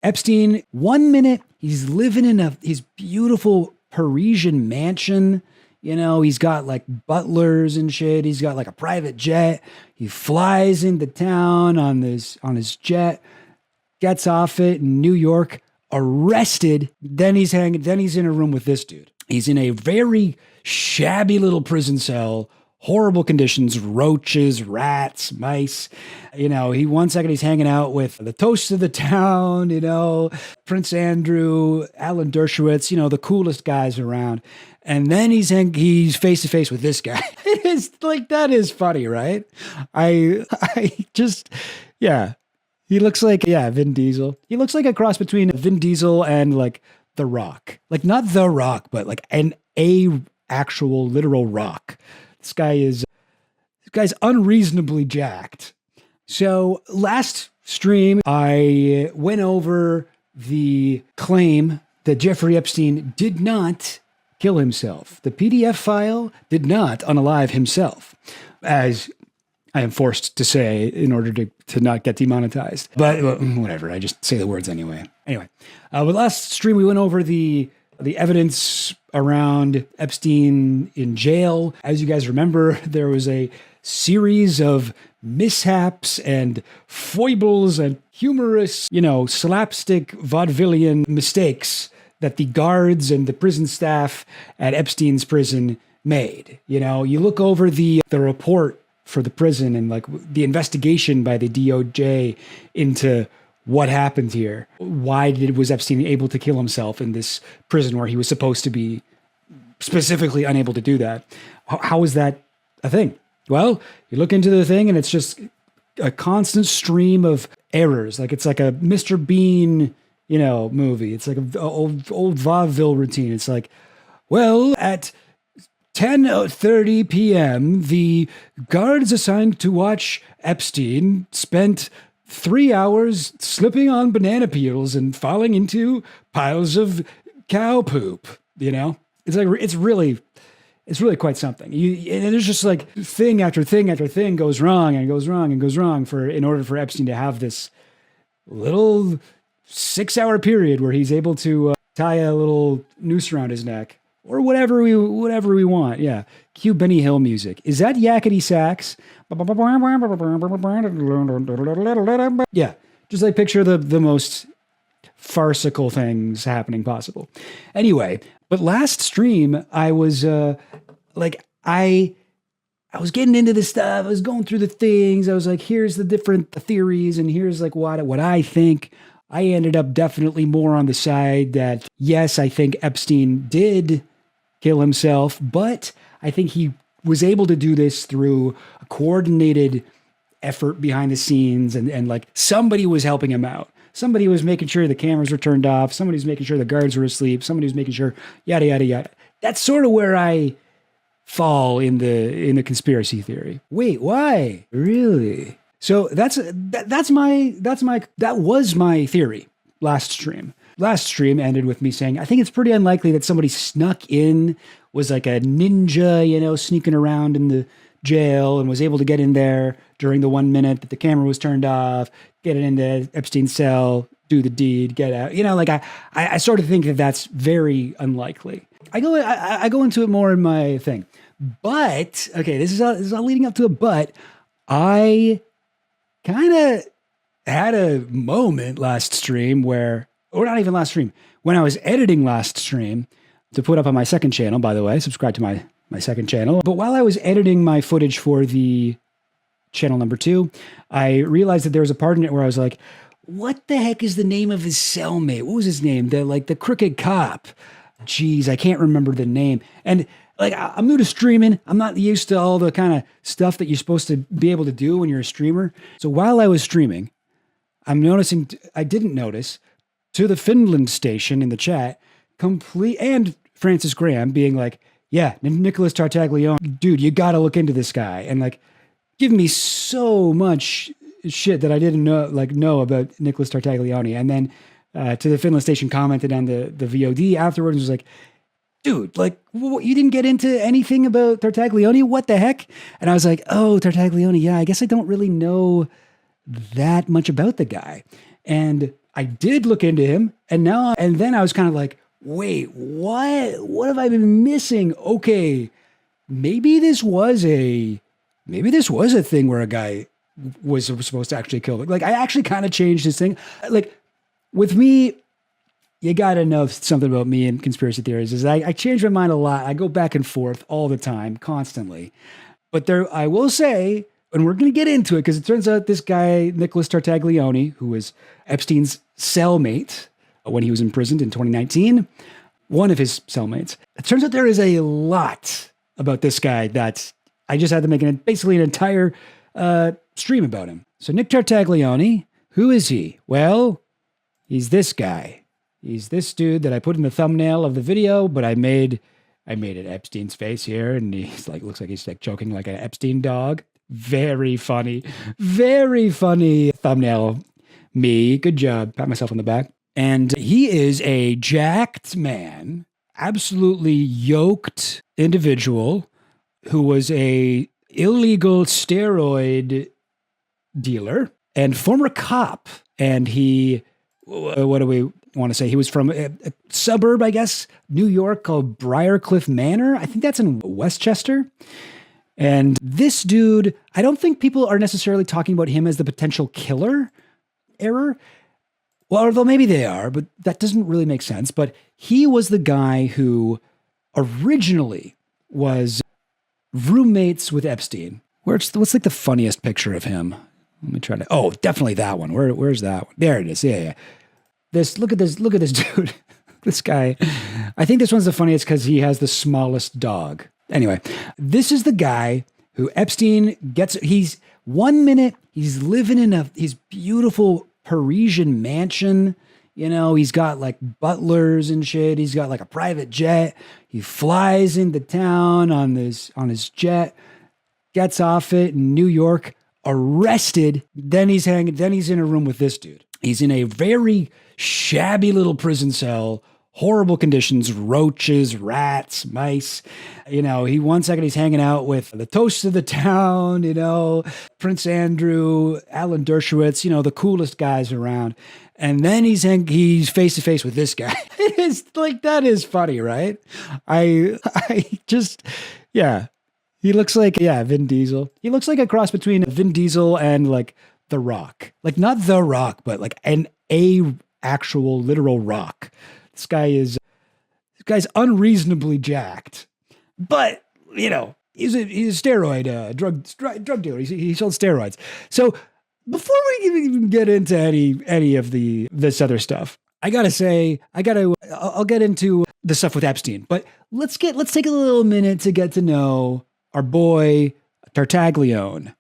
Epstein, 1 minute, he's living in his beautiful Parisian mansion. You know, he's got like butlers and shit. He's got like a private jet. He flies into town on his jet, gets off it in New York, arrested. Then he's in a room with this dude. He's in a very shabby little prison cell, horrible conditions, roaches, rats, mice. You know, one second he's hanging out with the toast of the town, you know, Prince Andrew, Alan Dershowitz, you know, the coolest guys around. And then he's face to face with this guy. It is like, that is funny, right? I just, yeah. He looks like, Vin Diesel. He looks like a cross between Vin Diesel and like The Rock. Like not The Rock, but like a actual literal rock. This guy's unreasonably jacked. So last stream, I went over the claim that Jeffrey Epstein did not kill himself. The PDF file did not unalive himself, as I am forced to say in order to not get demonetized. But whatever, I just say the words anyway. Anyway, with last stream, we went over the evidence around Epstein in jail. As you guys remember, there was a series of mishaps and foibles and humorous, you know, slapstick vaudevillian mistakes that the guards and the prison staff at Epstein's prison made. You know, you look over the report for the prison and like the investigation by the DOJ into what happened here. Why was Epstein able to kill himself in this prison where he was supposed to be specifically unable to do that? How is that a thing? Well, you look into the thing and it's just a constant stream of errors. Like it's like a Mr. Bean, you know, movie. It's like an old vaudeville routine. It's like, well, at 10:30 p.m., the guards assigned to watch Epstein spent 3 hours slipping on banana peels and falling into piles of cow poop. You know, it's like it's really quite something. And there's just like thing after thing after thing goes wrong and goes wrong and goes wrong in order for Epstein to have this little 6-hour period where he's able to tie a little noose around his neck. Or whatever we want. Yeah. Cue Benny Hill music. Is that yakety sax? Yeah. Just like picture the most farcical things happening possible. Anyway, but last stream I was I was getting into this stuff. I was going through the things. I was like, here's the different theories and here's like what I think. I ended up definitely more on the side that, yes, I think Epstein did kill himself, but I think he was able to do this through a coordinated effort behind the scenes and like somebody was helping him out. Somebody was making sure the cameras were turned off. Somebody was making sure the guards were asleep. Somebody was making sure yada, yada, yada. That's sort of where I fall in the conspiracy theory. Wait, why? Really? So that was my theory last stream. Last stream ended with me saying, I think it's pretty unlikely that somebody snuck in, was like a ninja, you know, sneaking around in the jail and was able to get in there during the 1 minute that the camera was turned off, get it into Epstein's cell, do the deed, get out. You know, like I sort of think that that's very unlikely. I go into it more in my thing. But, okay, this is all leading up to a but. I kind of had a moment last stream where, or not even last stream, when I was editing last stream to put up on my second channel, by the way, subscribe to my second channel. But while I was editing my footage for the channel number 2, I realized that there was a part in it where I was like, what the heck is the name of his cellmate? What was his name? The crooked cop. Jeez, I can't remember the name. And like, I'm new to streaming. I'm not used to all the kind of stuff that you're supposed to be able to do when you're a streamer. So while I was streaming, I didn't notice to the Finland station in the chat, and Francis Graham being like, yeah, Nicholas Tartaglione, dude, you got to look into this guy. And like, give me so much shit that I didn't know about Nicholas Tartaglione. And then to the Finland station commented on the VOD afterwards and was like, dude, like, you didn't get into anything about Tartaglione? What the heck? And I was like, oh, Tartaglione, yeah, I guess I don't really know that much about the guy. And I did look into him, and then I was kind of like, wait, what have I been missing? Okay, maybe this was a thing where a guy was supposed to actually kill. Like, I actually kind of changed his thing. Like, with me, you got to know something about me and conspiracy theories is I change my mind a lot. I go back and forth all the time, constantly. But I will say, and we're going to get into it because it turns out this guy, Nicholas Tartaglione, who was Epstein's cellmate when he was imprisoned in 2019, one of his cellmates. It turns out there is a lot about this guy that I just had to make basically an entire stream about him. So Nick Tartaglione, who is he? Well, he's this guy. He's this dude that I put in the thumbnail of the video, but I made it Epstein's face here, and he's like, looks like he's like choking like an Epstein dog. Very funny thumbnail. Me, good job. Pat myself on the back. And he is a jacked man, absolutely yoked individual who was a illegal steroid dealer and former cop. And he, what do we want to say? He was from a suburb, I guess, New York called Briarcliff Manor. I think that's in Westchester. And this dude, I don't think people are necessarily talking about him as the potential killer error. Well, although maybe they are, but that doesn't really make sense. But he was the guy who originally was roommates with Epstein. What's like the funniest picture of him? Let me try to. Oh, definitely that one. Where's that one? There it is. Yeah. Look at this dude. This guy. I think this one's the funniest because he has the smallest dog. Anyway, this is the guy who Epstein gets. He's 1 minute, he's living in his beautiful Parisian mansion. You know, he's got like butlers and shit. He's got like a private jet. He flies into town on his jet, gets off it in New York, arrested. Then he's in a room with this dude. He's in a very shabby little prison cell, horrible conditions, roaches, rats, mice. You know, one second he's hanging out with the toast of the town, you know, Prince Andrew, Alan Dershowitz, you know, the coolest guys around. And then he's face to face with this guy. It is like, that is funny, right? I just, yeah. He looks like, Vin Diesel. He looks like a cross between Vin Diesel and like The Rock. Like not The Rock, but like a actual literal rock. This guy's unreasonably jacked, but you know, he's a steroid drug dealer. He sold steroids. So before we even get into any of this other stuff, I'll get into the stuff with Epstein, but let's take a little minute to get to know our boy Tartaglione.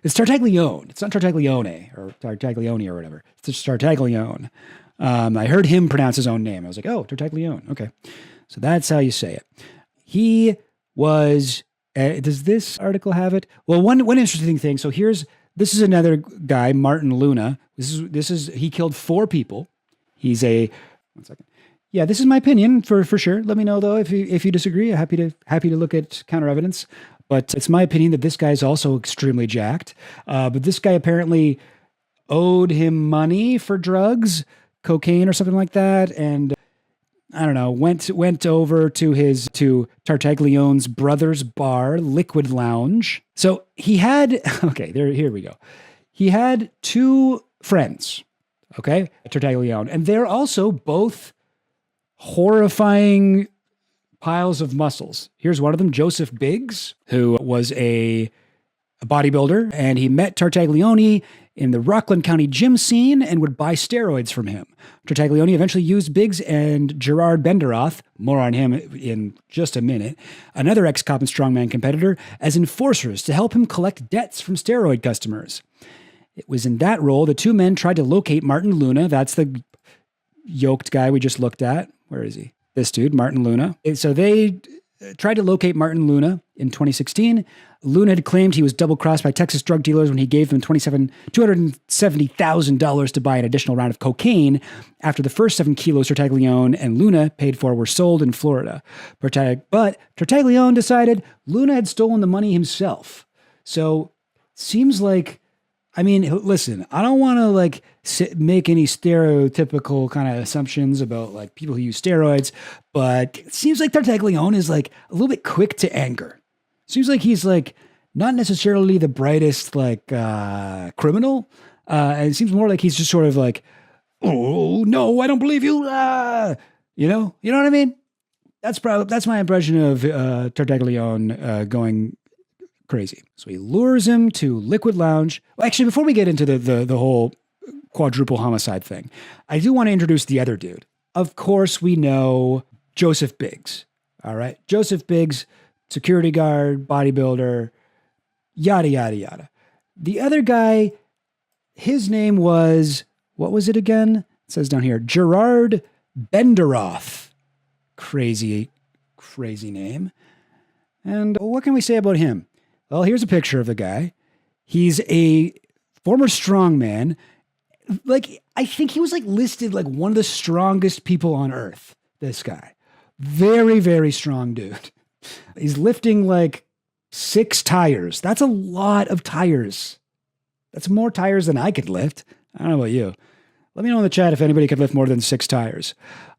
It's Tartaglione. It's not Tartaglione or Tartaglione or whatever. It's just Tartaglione. I heard him pronounce his own name. I was like, oh, Tartaglione. Okay. So that's how you say it. He was, does this article have it? Well, one interesting thing. So this is another guy, Martin Luna. He killed 4 people. One second. Yeah, this is my opinion for sure. Let me know though if you disagree. I'm happy to look at counter evidence. But it's my opinion that this guy is also extremely jacked. But this guy apparently owed him money for drugs, cocaine or something like that, and I don't know, went over to Tartaglione's brother's bar, Liquid Lounge. So he had here we go. He had 2 friends, okay, Tartaglione, and they're also both horrifying piles of muscles. Here's one of them, Joseph Biggs, who was a bodybuilder, and he met Tartaglione in the Rockland County gym scene and would buy steroids from him. Tartaglione eventually used Biggs and Gerard Benderoth, more on him in just a minute, another ex-cop and strongman competitor, as enforcers to help him collect debts from steroid customers. It was in that role the 2 men tried to locate Martin Luna. That's the yoked guy we just looked at. Where is he? This dude, Martin Luna. So they tried to locate Martin Luna in 2016. Luna had claimed he was double-crossed by Texas drug dealers when he gave them $270,000 to buy an additional round of cocaine after the first 7 kilos Tartaglione and Luna paid for were sold in Florida. But Tartaglione decided Luna had stolen the money himself. So seems like I mean, listen, I don't want to like make any stereotypical kind of assumptions about like people who use steroids, but it seems like Tartaglione is like a little bit quick to anger. Seems like he's like not necessarily the brightest like criminal. And it seems more like he's just sort of like, oh no, I don't believe you. You know what I mean? That's my impression of Tartaglione going crazy. So he lures him to Liquid Lounge. Well, actually, before we get into the whole quadruple homicide thing, I do want to introduce the other dude. Of course, we know Joseph Biggs. All right, Joseph Biggs, security guard, bodybuilder, yada yada yada. The other guy, his name was, what was it again? It says down here, Gerard Benderoth. Crazy name. And what can we say about him? Well, here's a picture of the guy. He's a former strongman. Like, I think he was like listed like one of the strongest people on earth. This guy. Very, very strong dude. He's lifting like 6 tires. That's a lot of tires. That's more tires than I could lift. I don't know about you. Let me know in the chat if anybody could lift more than 6 tires.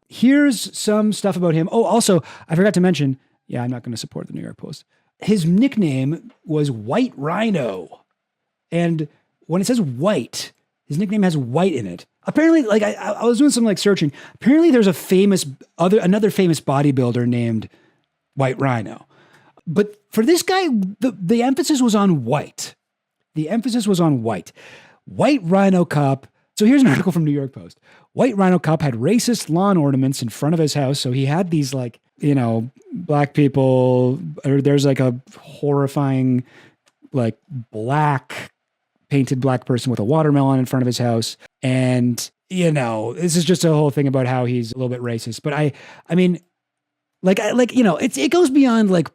Here's some stuff about him. Oh, also, I forgot to mention, yeah, I'm not going to support the New York Post. His nickname was White Rhino. And when it says white, his nickname has white in it. Apparently, like I was doing some like searching. Apparently there's another famous bodybuilder named White Rhino. But for this guy, the emphasis was on white. The emphasis was on white. White Rhino cop. So here's an article from New York Post. White Rhino cop had racist lawn ornaments in front of his house. So he had these like, black people, or there's like a horrifying, like painted black person with a watermelon in front of his house. And, this is just a whole thing about how he's a little bit racist. But I mean, it goes beyond like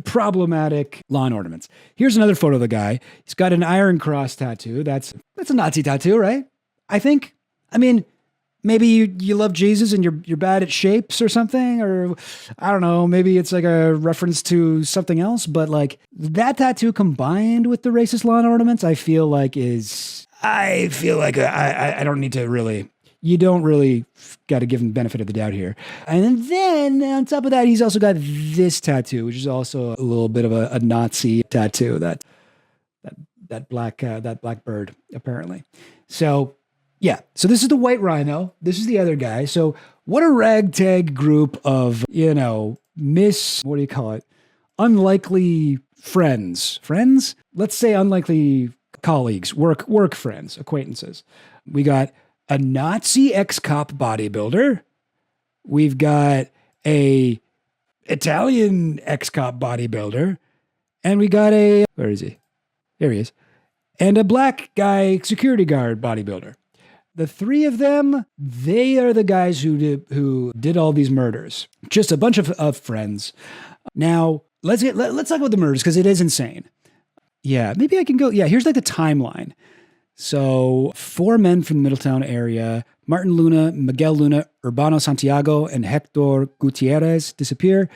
problematic lawn ornaments. Here's another photo of the guy. He's got an Iron Cross tattoo. That's a Nazi tattoo, right? I think. I mean, maybe you love Jesus and you're bad at shapes or something, or I don't know, maybe it's like a reference to something else, but like that tattoo combined with the racist lawn ornaments, I feel like I don't need to really, you don't really got to give him benefit of the doubt here. And then on top of that, he's also got this tattoo, which is also a little bit of a Nazi tattoo, that black bird, apparently. So yeah, so this is the White Rhino. This is the other guy. So what a ragtag group of, what do you call it? Unlikely friends. Friends? Let's say unlikely colleagues, work friends, acquaintances. We got a Nazi ex-cop bodybuilder. We've got a Italian ex-cop bodybuilder. And we got where is he? There he is. And a black guy security guard bodybuilder. The 3 of them, they are the guys who did all these murders. Just a bunch of friends. Now, let's talk about the murders because it is insane. Yeah, maybe I can go. Yeah, here's like the timeline. So 4 men from the Middletown area, Martin Luna, Miguel Luna, Urbano Santiago, and Hector Gutierrez disappear.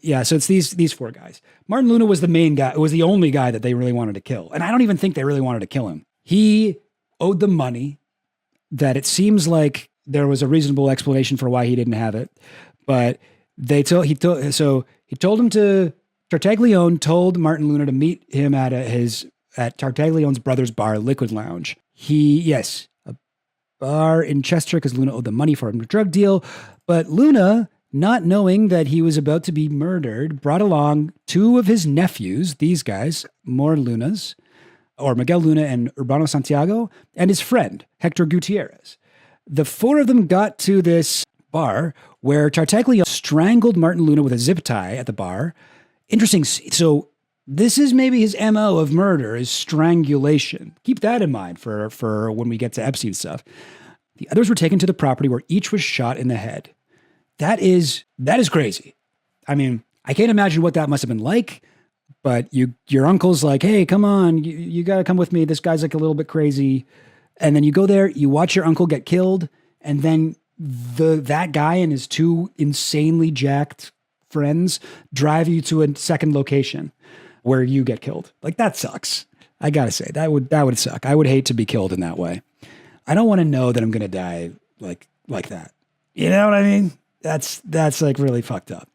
Yeah, so it's these 4 guys. Martin Luna was the main guy. It was the only guy that they really wanted to kill. And I don't even think they really wanted to kill him. He owed them money that it seems like there was a reasonable explanation for why he didn't have it. But Tartaglione told Martin Luna to meet him at Tartaglione's brother's bar, Liquid Lounge. A bar in Chester because Luna owed the money for a drug deal. But Luna, not knowing that he was about to be murdered, brought along 2 of his nephews, these guys, more Lunas, or Miguel Luna and Urbano Santiago, and his friend, Hector Gutierrez. The 4 of them got to this bar where Tartaglione strangled Martin Luna with a zip tie at the bar. Interesting. So this is maybe his MO of murder, is strangulation. Keep that in mind for when we get to Epstein stuff. The others were taken to the property where each was shot in the head. That is crazy. I mean, I can't imagine what that must have been like. But your uncle's like, hey, come on, you got to come with me. This guy's like a little bit crazy. And then you go there, you watch your uncle get killed. And then that guy and his 2 insanely jacked friends drive you to a second location where you get killed. Like, that sucks. I gotta say that would suck. I would hate to be killed in that way. I don't want to know that I'm gonna die like that. You know what I mean? That's like really fucked up.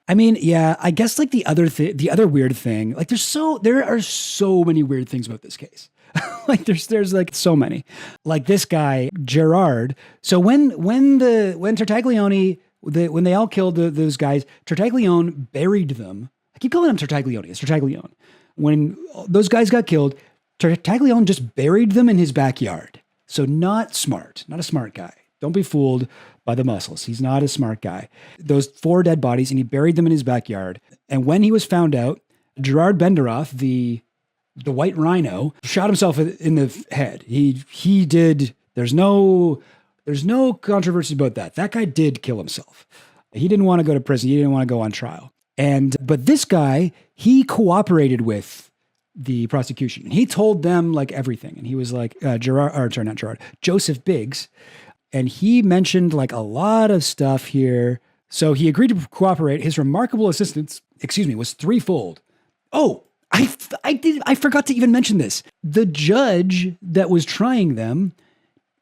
I mean, yeah, I guess like the other weird thing, like there are so many weird things about this case. Like there's like so many. Like this guy, Gerard. So when Tartaglione, when they all killed those guys, Tartaglione buried them. I keep calling him Tartaglione. It's Tartaglione. When those guys got killed, Tartaglione just buried them in his backyard. So not a smart guy. Don't be fooled by the muscles. He's not a smart guy. Those 4 dead bodies, and he buried them in his backyard. And when he was found out, Gerard Benderoth, the white Rhino, shot himself in the head. He did. There's no controversy about that. That guy did kill himself. He didn't want to go to prison. He didn't want to go on trial. But this guy, he cooperated with the prosecution. He told them like everything. And he was like, Joseph Biggs. And he mentioned like a lot of stuff here. So he agreed to cooperate. His remarkable assistance, was threefold. Oh, I forgot to even mention this. The judge that was trying them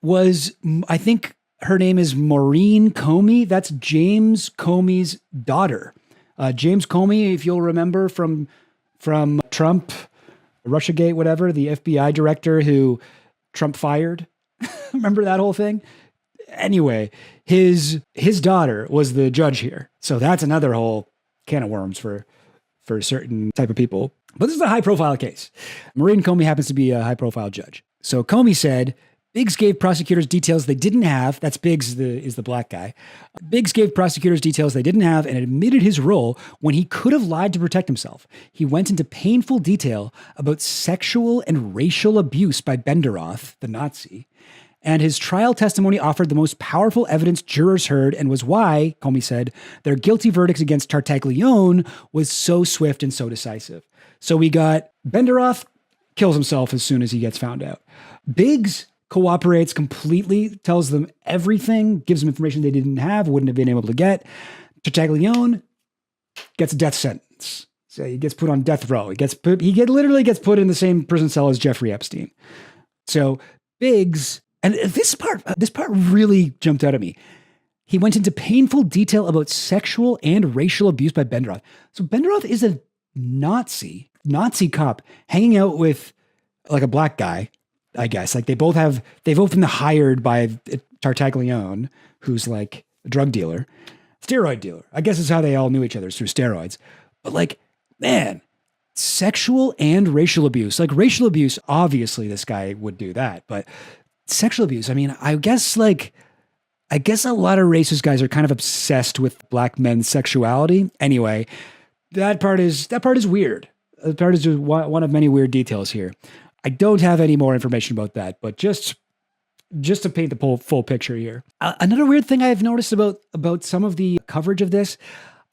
was, I think her name is Maureen Comey. That's James Comey's daughter. James Comey, if you'll remember from Trump, Russiagate, whatever, the FBI director who Trump fired. Remember that whole thing? Anyway, his daughter was the judge here. So that's another whole can of worms for a certain type of people. But this is a high-profile case. Maureen Comey happens to be a high-profile judge. So Comey said, Biggs gave prosecutors details they didn't have. That's Biggs is the black guy. Biggs gave prosecutors details they didn't have and admitted his role when he could have lied to protect himself. He went into painful detail about sexual and racial abuse by Benderoth, the Nazi. And his trial testimony offered the most powerful evidence jurors heard and was why, Comey said, their guilty verdicts against Tartaglione was so swift and so decisive. So we got Benderoth kills himself as soon as he gets found out. Biggs cooperates completely, tells them everything, gives them information they didn't have, wouldn't have been able to get. Tartaglione gets a death sentence. So he gets put on death row. He literally gets put in the same prison cell as Jeffrey Epstein. So Biggs, and this part really jumped out at me. He went into painful detail about sexual and racial abuse by Benderoth. So Benderoth is a Nazi cop hanging out with like a black guy, I guess. Like they've both been hired by Tartaglione, who's like a drug dealer, steroid dealer. I guess is how they all knew each other, through steroids. But like, man, sexual and racial abuse. Like racial abuse, obviously this guy would do that, but sexual abuse, I mean, I guess a lot of racist guys are kind of obsessed with black men's sexuality. Anyway, that part is weird. That part is just one of many weird details here. I don't have any more information about that, but just to paint the full picture here. Another weird thing I've noticed about some of the coverage of this,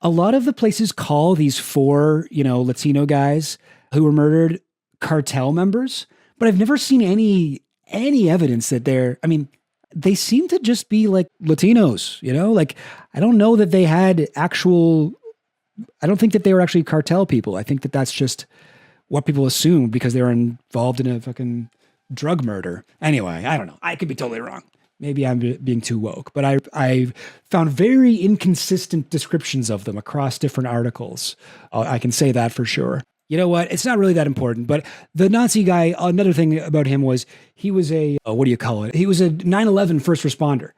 a lot of the places call these 4, Latino guys who were murdered cartel members, but I've never seen any evidence that they seem to just be like Latinos, like I don't know that they had I don't think that they were actually cartel people. I think that that's just what people assumed because they were involved in a fucking drug murder. Anyway, I don't know. I could be totally wrong. Maybe I'm being too woke, but I found very inconsistent descriptions of them across different articles. I can say that for sure. You know what? It's not really that important, but the Nazi guy, another thing about him was he was he was a 9/11 first responder,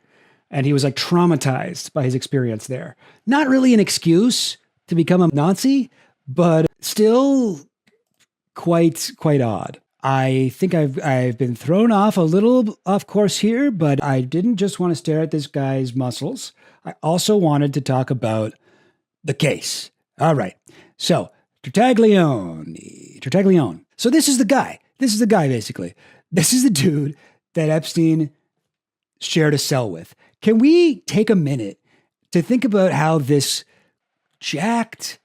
and he was like traumatized by his experience there. Not really an excuse to become a Nazi, but still quite odd. I think I've been thrown off a little off course here, but I didn't just want to stare at this guy's muscles. I also wanted to talk about the case. All right. So Tartaglione. So this is the guy, basically. This is the dude that Epstein shared a cell with. Can we take a minute to think about how this jacked,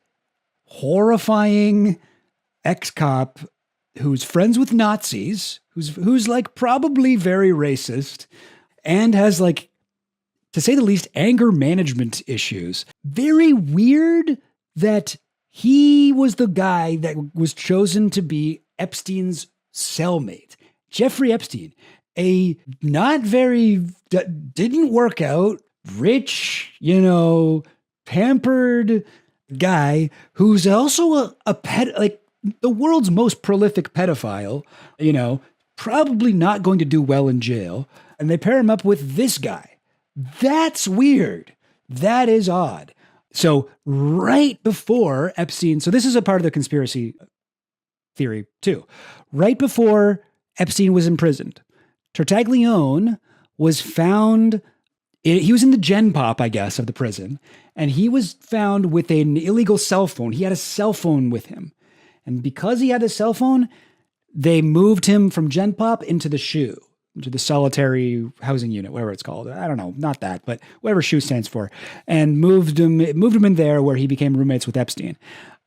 horrifying ex-cop who's friends with Nazis, who's like probably very racist and has like, to say the least, anger management issues. Very weird that he was the guy that was chosen to be Epstein's cellmate. Jeffrey Epstein, a not very, didn't work out, rich, pampered guy who's also a pet, like the world's most prolific pedophile, probably not going to do well in jail. And they pair him up with this guy. That's weird. That is odd. So right before Epstein, so this is a part of the conspiracy theory too. Right before Epstein was imprisoned, Tartaglione was found, he was in the gen pop, I guess, of the prison, and he was found with an illegal cell phone. He had a cell phone with him. And because he had a cell phone, they moved him from gen pop into the SHU, into the solitary housing unit, whatever it's called. I don't know, not that, but whatever SHU stands for, and moved him in there where he became roommates with Epstein.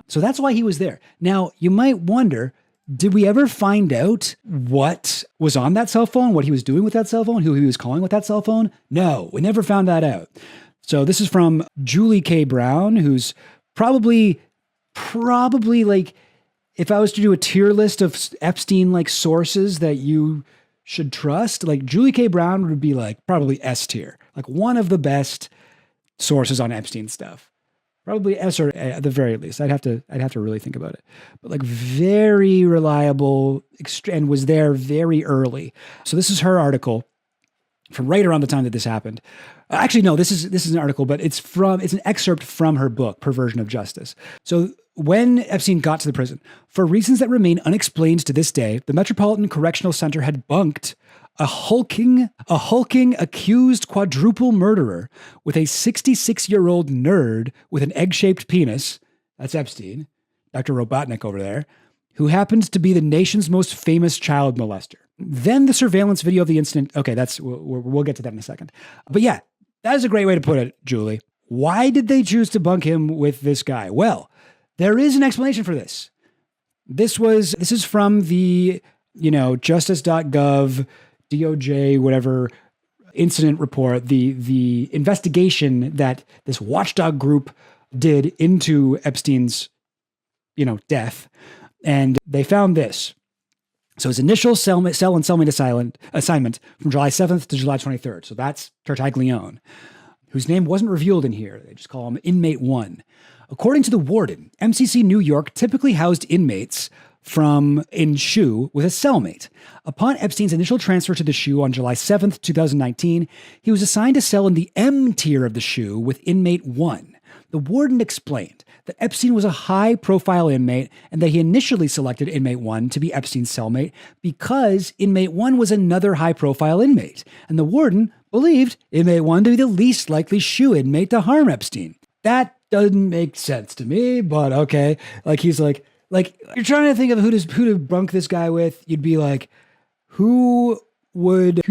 So that's why he was there. Now, you might wonder, did we ever find out what was on that cell phone, what he was doing with that cell phone, who he was calling with that cell phone? No, we never found that out. So this is from Julie K. Brown, who's probably like, if I was to do a tier list of Epstein like sources that you should trust, like Julie K. Brown would be like probably S tier, like one of the best sources on Epstein stuff. Probably S, or at the very least. I'd have to really think about it. But like very reliable, and was there very early. So this is her article from right around the time that this happened. Actually, no, this is an article, but it's an excerpt from her book, Perversion of Justice. So when Epstein got to the prison, for reasons that remain unexplained to this day, the Metropolitan Correctional Center had bunked a hulking accused quadruple murderer with a 66-year-old nerd with an egg-shaped penis. That's Epstein, Dr. Robotnik over there, who happens to be the nation's most famous child molester. Then the surveillance video of the incident. Okay, we'll get to that in a second. But yeah, that is a great way to put it, Julie. Why did they choose to bunk him with this guy? Well, there is an explanation for this. This is from the, justice.gov, DOJ, whatever incident report, the investigation that this watchdog group did into Epstein's, death. And they found this. So his initial cell and cellmate assignment from July 7th to July 23rd. So that's Tartaglione, whose name wasn't revealed in here. They just call him Inmate 1. According to the warden, MCC New York typically housed inmates in SHU with a cellmate. Upon Epstein's initial transfer to the SHU on July 7th, 2019, he was assigned a cell in the M tier of the SHU with Inmate 1. The warden explained that Epstein was a high-profile inmate and that he initially selected Inmate 1 to be Epstein's cellmate because Inmate 1 was another high-profile inmate, and the warden believed Inmate 1 to be the least likely SHU inmate to harm Epstein. That doesn't make sense to me, but okay. Like, he's like you're trying to think of who to bunk this guy with. You'd be like, who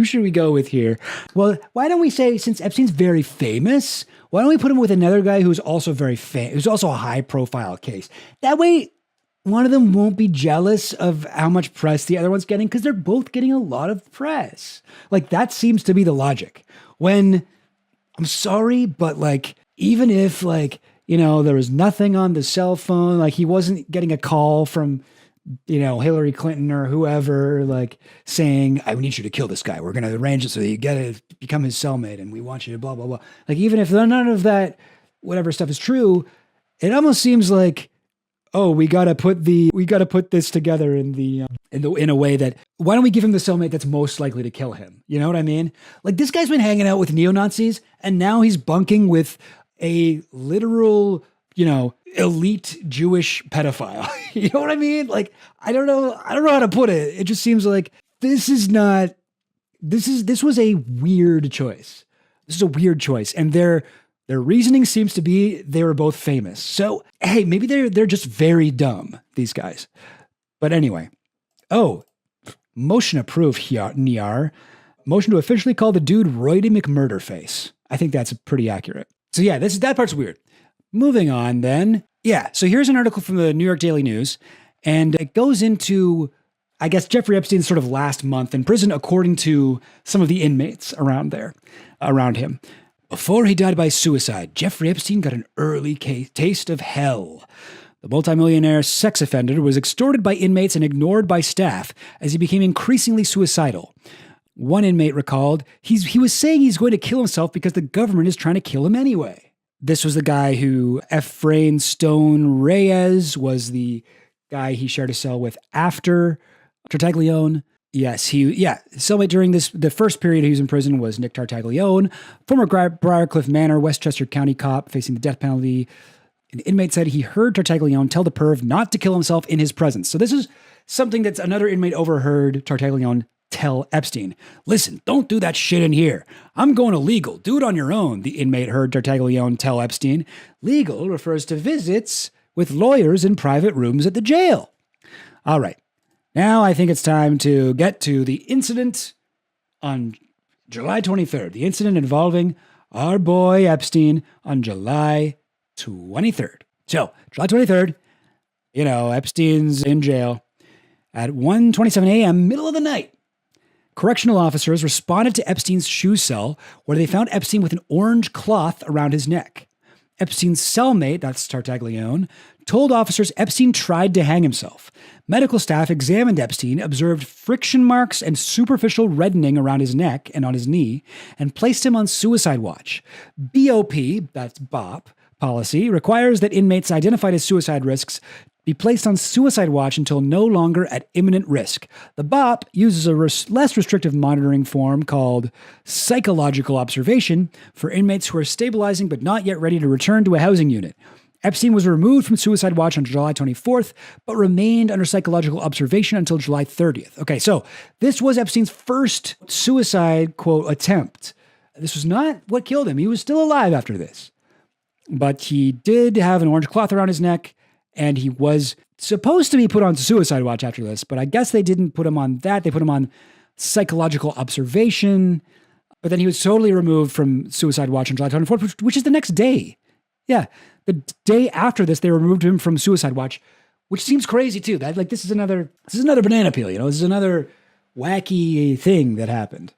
should we go with here? Well, why don't we say, since Epstein's very famous, why don't we put him with another guy who's also very famous, who's also a high profile case? That way, one of them won't be jealous of how much press the other one's getting because they're both getting a lot of press. Like, that seems to be the logic. When, I'm sorry, but like, even if there was nothing on the cell phone, like he wasn't getting a call from, Hillary Clinton or whoever, like saying, I need you to kill this guy. We're going to arrange it so that you get to become his cellmate and we want you to blah, blah, blah. Like, even if none of that, whatever stuff is true, it almost seems like, oh, we got to put this together in a way that, why don't we give him the cellmate that's most likely to kill him? You know what I mean? Like, this guy's been hanging out with neo-Nazis and now he's bunking with a literal, elite Jewish pedophile. You know what I mean? Like, I don't know how to put it. It just seems like this was a weird choice. This is a weird choice. And their reasoning seems to be they were both famous. So, hey, maybe they're just very dumb, these guys. But anyway. Oh, motion approved, Niar. Motion to officially call the dude Roydy McMurderface. I think that's pretty accurate. So yeah, that part's weird. Moving on then. Yeah, so here's an article from the New York Daily News, and it goes into, I guess, Jeffrey Epstein's sort of last month in prison, according to some of the inmates around him. Before he died by suicide, Jeffrey Epstein got an early taste of hell. The multimillionaire sex offender was extorted by inmates and ignored by staff as he became increasingly suicidal. One inmate recalled, he was saying he's going to kill himself because the government is trying to kill him anyway. This was the guy who Efrain Stone Reyes was the guy he shared a cell with after Tartaglione. Yes, cellmate during the first period he was in prison was Nick Tartaglione, former Briarcliff Manor, Westchester County cop facing the death penalty. An inmate said he heard Tartaglione tell the perv not to kill himself in his presence. So this is something that's another inmate overheard Tartaglione tell Epstein. Listen, don't do that shit in here. I'm going illegal. Do it on your own, the inmate heard Tartaglione tell Epstein. Legal refers to visits with lawyers in private rooms at the jail. All right. Now I think it's time to get to the incident on July 23rd. The incident involving our boy Epstein on July 23rd. So, July 23rd, Epstein's in jail at 1:27 a.m., middle of the night. Correctional officers responded to Epstein's shoe cell where they found Epstein with an orange cloth around his neck. Epstein's cellmate, that's Tartaglione, told officers Epstein tried to hang himself. Medical staff examined Epstein, observed friction marks and superficial reddening around his neck and on his knee, and placed him on suicide watch. BOP, that's BOP, policy requires that inmates identified as suicide risks be placed on suicide watch until no longer at imminent risk. The BOP uses a less restrictive monitoring form called psychological observation for inmates who are stabilizing but not yet ready to return to a housing unit. Epstein was removed from suicide watch on July 24th, but remained under psychological observation until July 30th. Okay, so this was Epstein's first suicide, quote, attempt. This was not what killed him. He was still alive after this. But he did have an orange cloth around his neck, and he was supposed to be put on suicide watch after this, but I guess they didn't put him on that. They put him on psychological observation, but then he was totally removed from suicide watch on July 24th, which is the next day. Yeah, the day after this, they removed him from suicide watch, which seems crazy too. This is another banana peel, This is another wacky thing that happened.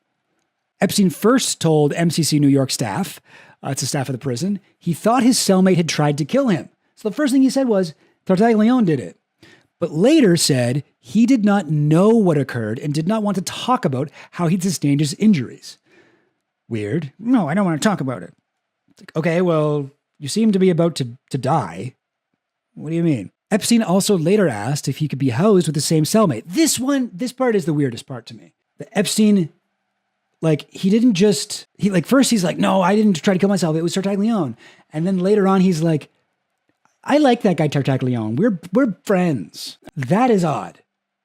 Epstein first told MCC New York staff, it's the staff of the prison, he thought his cellmate had tried to kill him. So the first thing he said was, Tartaglione did it. But later said he did not know what occurred and did not want to talk about how he'd sustained his injuries. Weird. No, I don't want to talk about it. It's like, okay, well, you seem to be about to die. What do you mean? Epstein also later asked if he could be housed with the same cellmate. This part is the weirdest part to me. The Epstein, first he's like, no, I didn't try to kill myself. It was Tartaglione. And then later on, he's like, I like that guy Tartaglione. We're friends. That is odd.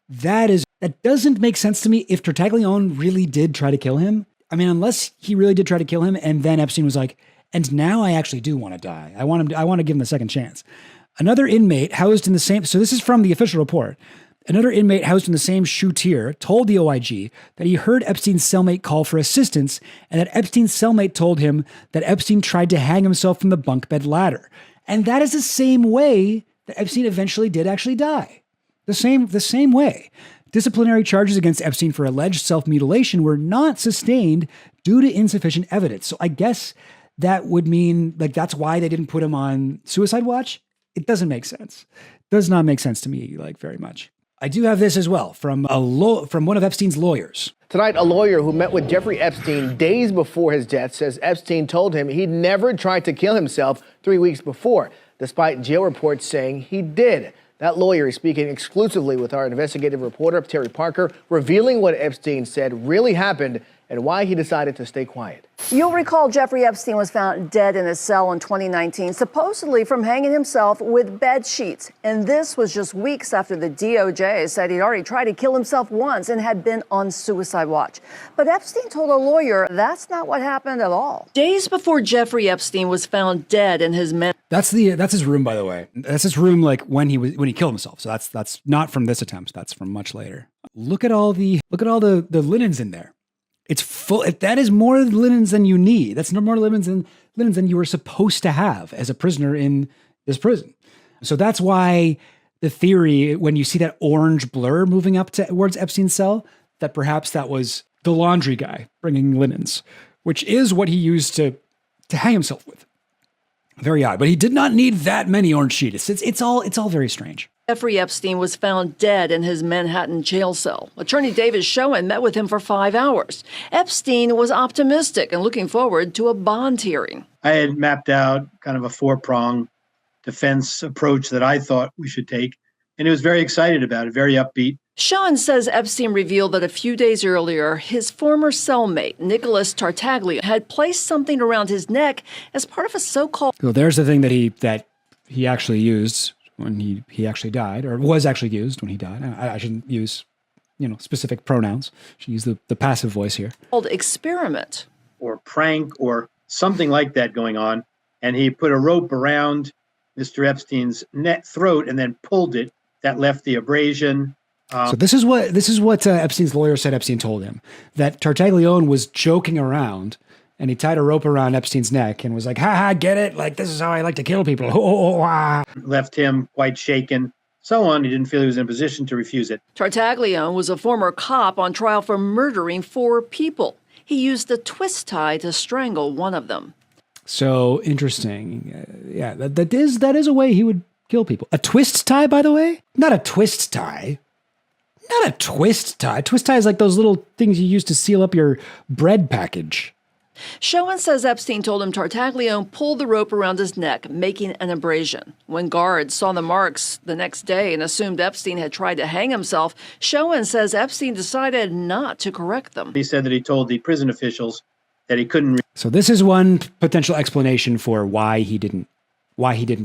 That doesn't make sense to me if Tartaglione really did try to kill him. I mean, unless he really did try to kill him, and then Epstein was like, and now I actually do want to die. I want to give him a second chance. Another inmate housed in the same, so this is from the official report. Another inmate housed in the same shoe tier told the OIG that he heard Epstein's cellmate call for assistance and that Epstein's cellmate told him that Epstein tried to hang himself from the bunk bed ladder. And that is the same way that Epstein eventually did actually die. The same way. Disciplinary charges against Epstein for alleged self-mutilation were not sustained due to insufficient evidence. So I guess that would mean that's why they didn't put him on suicide watch. It doesn't make sense. It does not make sense to me very much. I do have this as well from one of Epstein's lawyers. Tonight, a lawyer who met with Jeffrey Epstein days before his death says Epstein told him he'd never tried to kill himself 3 weeks before, despite jail reports saying he did. That lawyer is speaking exclusively with our investigative reporter, Terry Parker, revealing what Epstein said really happened and why he decided to stay quiet. You'll recall Jeffrey Epstein was found dead in his cell in 2019, supposedly from hanging himself with bed sheets. And this was just weeks after the DOJ said he'd already tried to kill himself once and had been on suicide watch. But Epstein told a lawyer that's not what happened at all. Days before Jeffrey Epstein was found dead in his That's his room, by the way. That's his room when he killed himself. So that's not from this attempt. That's from much later. Look at all the linens in there. It's full. That is more linens than you need. That's no more linens than you were supposed to have as a prisoner in this prison. So that's why the theory, when you see that orange blur moving up towards Epstein's cell, that perhaps that was the laundry guy bringing linens, which is what he used to hang himself with. Very odd. But he did not need that many orange sheets. It's all very strange. Jeffrey Epstein was found dead in his Manhattan jail cell. Attorney David Schoen met with him for 5 hours. Epstein was optimistic and looking forward to a bond hearing. I had mapped out kind of a 4-pronged defense approach that I thought we should take, and he was very excited about it, very upbeat. Schoen says Epstein revealed that a few days earlier, his former cellmate, Nicholas Tartaglia, had placed something around his neck as part of a so-called... Well, there's the thing that he actually used when he actually died, or was actually used when he died. I shouldn't use, specific pronouns. I should use the passive voice here. ...called experiment. Or prank or something like that going on. And he put a rope around Mr. Epstein's throat and then pulled it. That left the abrasion. So this is what Epstein's lawyer said Epstein told him, that Tartaglione was joking around and he tied a rope around Epstein's neck and was like, ha ha, get it? Like, this is how I like to kill people. Left him quite shaken. So on. He didn't feel he was in a position to refuse it. Tartaglione was a former cop on trial for murdering 4 people. He used a twist tie to strangle one of them. So interesting. Yeah, that is a way he would kill people. A twist tie, by the way? Not a twist tie. Not a twist tie. Twist tie is like those little things you use to seal up your bread package. Schoen says Epstein told him Tartaglione pulled the rope around his neck, making an abrasion. When guards saw the marks the next day and assumed Epstein had tried to hang himself, Schoen says Epstein decided not to correct them. He said that he told the prison officials that he couldn't... So this is one potential explanation for why he didn't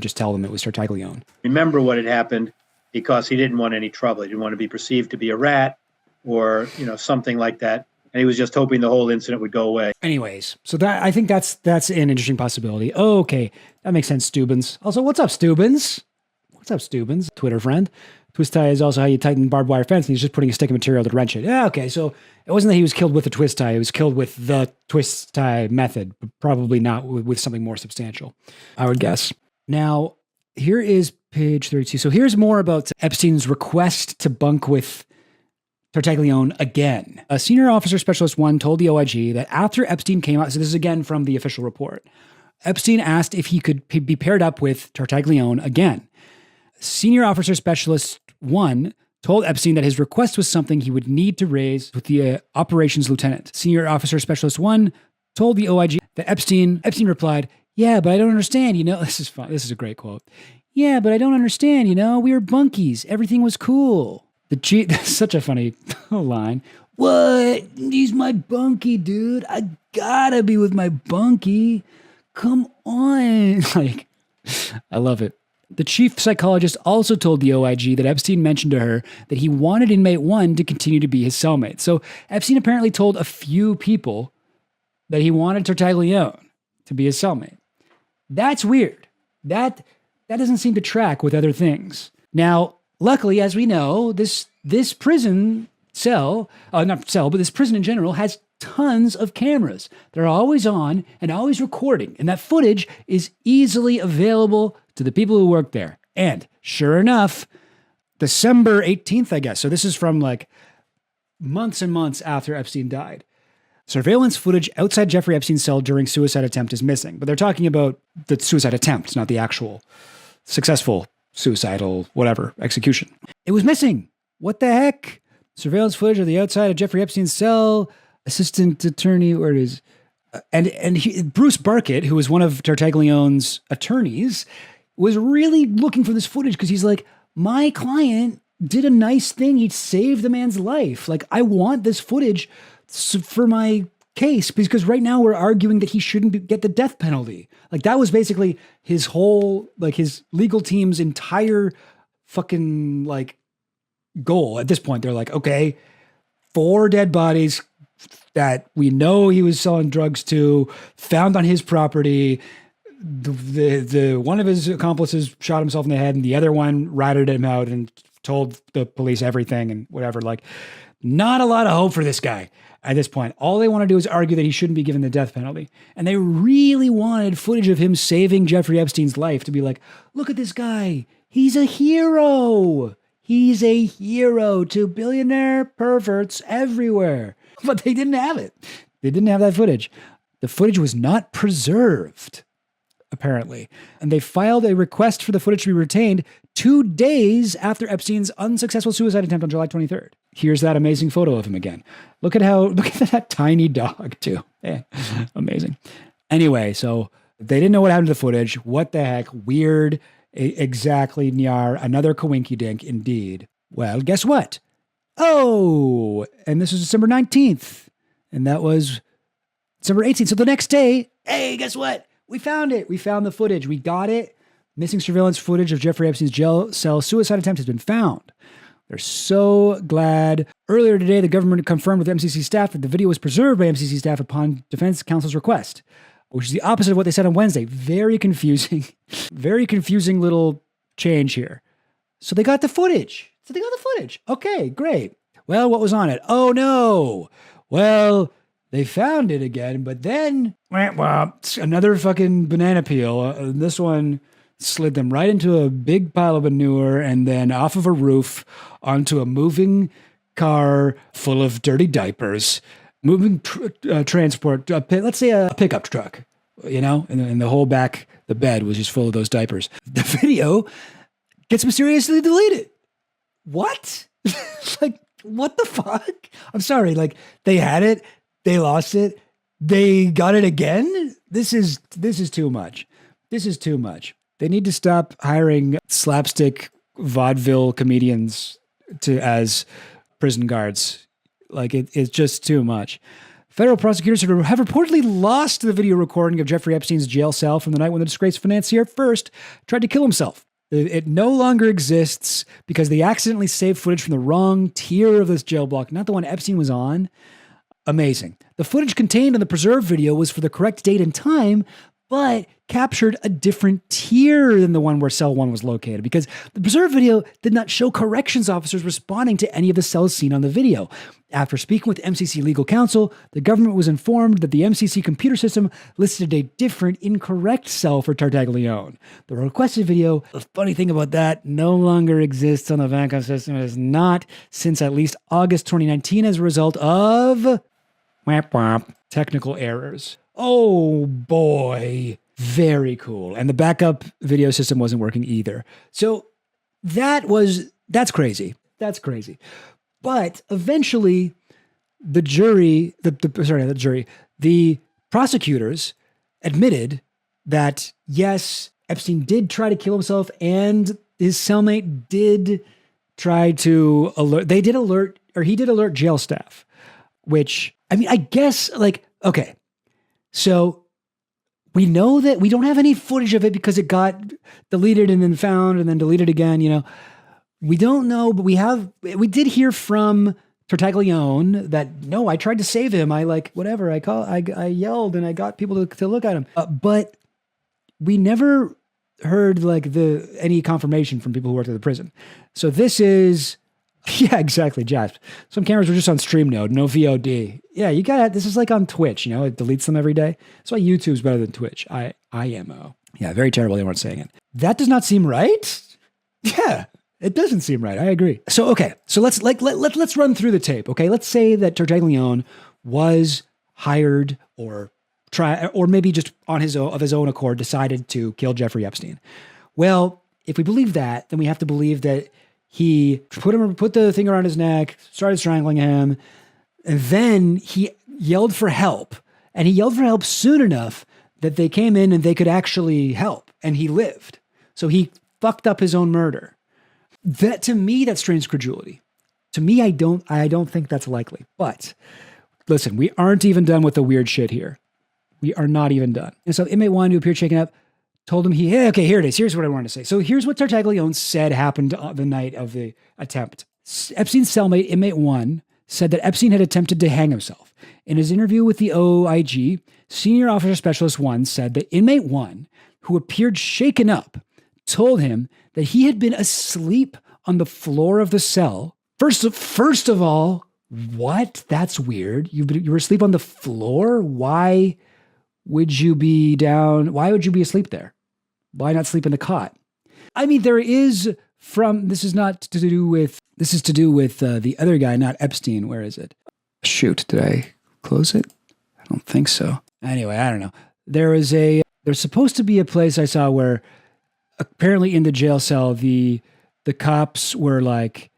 just tell them it was Tartaglione. remember what had happened because he didn't want any trouble. He didn't want to be perceived to be a rat or, something like that. And he was just hoping the whole incident would go away. Anyways, so I think that's an interesting possibility. Oh, okay, that makes sense, Steubens. Also, what's up, Steubens? What's up, Steubens? Twitter friend. Twist tie is also how you tighten barbed wire fence, and he's just putting a stick of material to wrench it. Yeah, okay, so it wasn't that he was killed with a twist tie. He was killed with the twist tie method, but probably not with something more substantial, I would guess. Now, here is page 32. So here's more about Epstein's request to bunk with Tartaglione again. A senior officer specialist 1 told the OIG that after Epstein came out, so this is again from the official report, Epstein asked if he could be paired up with Tartaglione again. Senior officer specialist 1 told Epstein that his request was something he would need to raise with the operations lieutenant. Senior officer specialist 1 told the OIG that Epstein replied, yeah, but I don't understand, this is fun. This is a great quote. Yeah, but I don't understand, we were bunkies. Everything was cool. The chief, that's such a funny line. What? He's my bunkie, dude. I gotta be with my bunkie. Come on. I love it. The chief psychologist also told the OIG that Epstein mentioned to her that he wanted inmate 1 to continue to be his cellmate. So Epstein apparently told a few people that he wanted Tartaglione to be his cellmate. That's weird. That doesn't seem to track with other things. Now, luckily, as we know, this prison cell, not cell, but this prison in general has tons of cameras. They're always on and always recording. And that footage is easily available to the people who work there. And sure enough, December 18th, I guess. So this is from months and months after Epstein died. Surveillance footage outside Jeffrey Epstein's cell during suicide attempt is missing. But they're talking about the suicide attempt, not the actual successful suicidal, wwhatever, execution. It was missing. What the heck? Surveillance footage of the outside of Jeffrey Epstein's cell. Assistant attorney, where it is. Bruce Barkett, who was one of Tartaglione's attorneys, was really looking for this footage because he's like, my client did a nice thing. He saved the man's life. I want this footage for my case because right now we're arguing that he shouldn't get the death penalty. That was basically his whole, his legal team's entire fucking goal. At this point, they're like, okay, 4 dead bodies that we know he was selling drugs to, found on his property. The one of his accomplices shot himself in the head and the other one ratted him out and told the police everything and whatever. Not a lot of hope for this guy. At this point, all they want to do is argue that he shouldn't be given the death penalty. And they really wanted footage of him saving Jeffrey Epstein's life to be like, look at this guy. He's a hero. He's a hero to billionaire perverts everywhere. But they didn't have it. They didn't have that footage. The footage was not preserved. apparently. And they filed a request for the footage to be retained 2 days after Epstein's unsuccessful suicide attempt on July 23rd. Here's that amazing photo of him again. Look at that tiny dog too. Yeah, amazing. Anyway, so they didn't know what happened to the footage. What the heck? Weird. Exactly, Nyar. Another coinky dink indeed. Well, guess what? Oh, and this was December 19th. And that was December 18th. So the next day, hey, guess what? We found it. We found the footage. We got it. Missing surveillance footage of Jeffrey Epstein's jail cell suicide attempt has been found. They're so glad. Earlier today, the government confirmed with MCC staff that the video was preserved by MCC staff upon defense counsel's request, which is the opposite of what they said on Wednesday. Very confusing. Very confusing little change here. So they got the footage. Okay, great. Well, what was on it? Oh, no. Well, they found it again, but then another fucking banana peel. This one slid them right into a big pile of manure and then off of a roof onto a moving car full of dirty diapers, moving transport, let's say a pickup truck, and the whole back, the bed was just full of those diapers. The video gets mysteriously deleted. What? Like, what the fuck? I'm sorry. Like, they had it, they lost it, they got it again. This is too much. This is too much. They need to stop hiring slapstick vaudeville comedians as prison guards. Like, it's just too much. Federal prosecutors have reportedly lost the video recording of Jeffrey Epstein's jail cell from the night when the disgraced financier first tried to kill himself. It no longer exists because they accidentally saved footage from the wrong tier of this jail block, not the one Epstein was on. Amazing. The footage contained in the preserved video was for the correct date and time, but captured a different tier than the one where cell 1 was located because the preserved video did not show corrections officers responding to any of the cells seen on the video. After speaking with MCC legal counsel, the government was informed that the MCC computer system listed a different incorrect cell for Tartaglione. The requested video, the funny thing about that, no longer exists on the backup system. It is not since at least August 2019 as a result of technical errors. Oh boy. Very cool. And the backup video system wasn't working either. So that's crazy. That's crazy. But eventually the prosecutors admitted that yes, Epstein did try to kill himself and his cellmate did try to he did alert jail staff, which, I mean, I guess, like, okay, so we know that we don't have any footage of it because it got deleted and then found and then deleted again, We don't know, but we did hear from Tartaglione that, no, I tried to save him. I yelled and I got people to look at him. But we never heard any confirmation from people who worked at the prison. So this is, yeah, exactly, Jasp. Some cameras were just on stream node, no VOD. Yeah, this is like on Twitch, it deletes them every day. That's why YouTube's better than Twitch. IMO. Yeah, very terrible. They weren't saying it. That does not seem right. Yeah. It doesn't seem right. I agree. So, okay. So let's run through the tape. Okay. Let's say that Tartaglione was hired or maybe just of his own accord decided to kill Jeffrey Epstein. Well, if we believe that, then we have to believe that he put the thing around his neck, started strangling him, and then he yelled for help. And he yelled for help soon enough that they came in and they could actually help, and he lived. So he fucked up his own murder. That, to me, that strains credulity. To me, I don't think that's likely. But listen, we aren't even done with the weird shit here. We are not even done. And so inmate 1, who appeared shaken up, told him okay, here it is. Here's what I wanted to say. So here's what Tartaglione said happened on the night of the attempt. Epstein's cellmate, inmate 1, said that Epstein had attempted to hang himself. In his interview with the OIG, Senior Officer Specialist 1 said that inmate 1, who appeared shaken up, told him that he had been asleep on the floor of the cell. First of all, what? That's weird. You were asleep on the floor? Why would you be down? Why would you be asleep there? Why not sleep in the cot? I mean, this is to do with the other guy, not Epstein. Where is it? Shoot, did I close it? I don't think so. Anyway, I don't know. There is There's supposed to be a place I saw where apparently in the jail cell, the cops were like,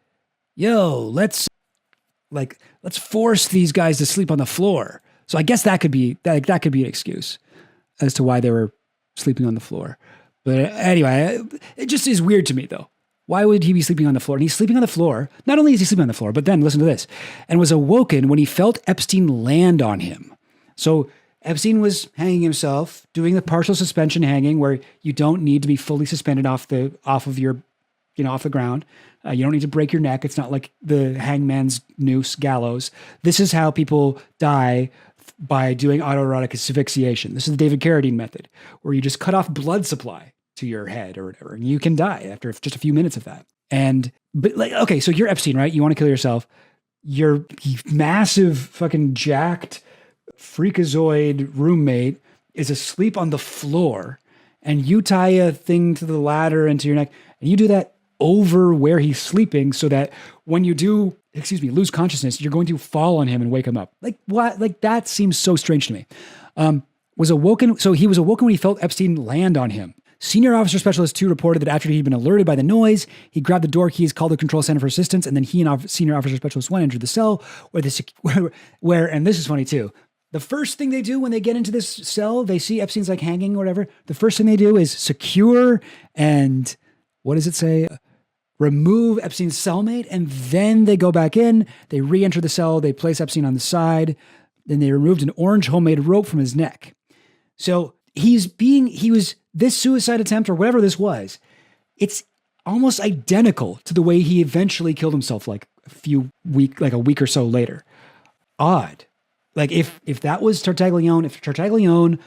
yo, let's force these guys to sleep on the floor. So I guess that could be an excuse as to why they were sleeping on the floor. But anyway, it just is weird to me though. Why would he be sleeping on the floor? And he's sleeping on the floor. Not only is he sleeping on the floor, but then listen to this, and was awoken when he felt Epstein land on him. So Epstein was hanging himself, doing the partial suspension hanging, where you don't need to be fully suspended off the ground. You don't need to break your neck. It's not like the hangman's noose gallows. This is how people die by doing autoerotic asphyxiation. This is the David Carradine method, where you just cut off blood supply to your head or whatever, and you can die after just a few minutes of that. Okay, so you're Epstein, right? You want to kill yourself. Your massive fucking jacked freakazoid roommate is asleep on the floor, and you tie a thing to the ladder into your neck, and you do that over where he's sleeping so that when you do, lose consciousness, you're going to fall on him and wake him up. Like what? Like that seems so strange to me. So he was awoken when he felt Epstein land on him. Senior Officer Specialist 2 reported that after he'd been alerted by the noise, he grabbed the door keys, called the control center for assistance, and then he and Senior Officer Specialist 1 entered the cell where, and this is funny too, the first thing they do when they get into this cell, they see Epstein's like hanging or whatever. The first thing they do is secure and, what does it say? Remove Epstein's cellmate, and then they go back in, they re-enter the cell, they place Epstein on the side, then they removed an orange homemade rope from his neck. So this suicide attempt or whatever this was, it's almost identical to the way he eventually killed himself like a week or so later. Odd. Like if that was Tartaglione, if Tartaglione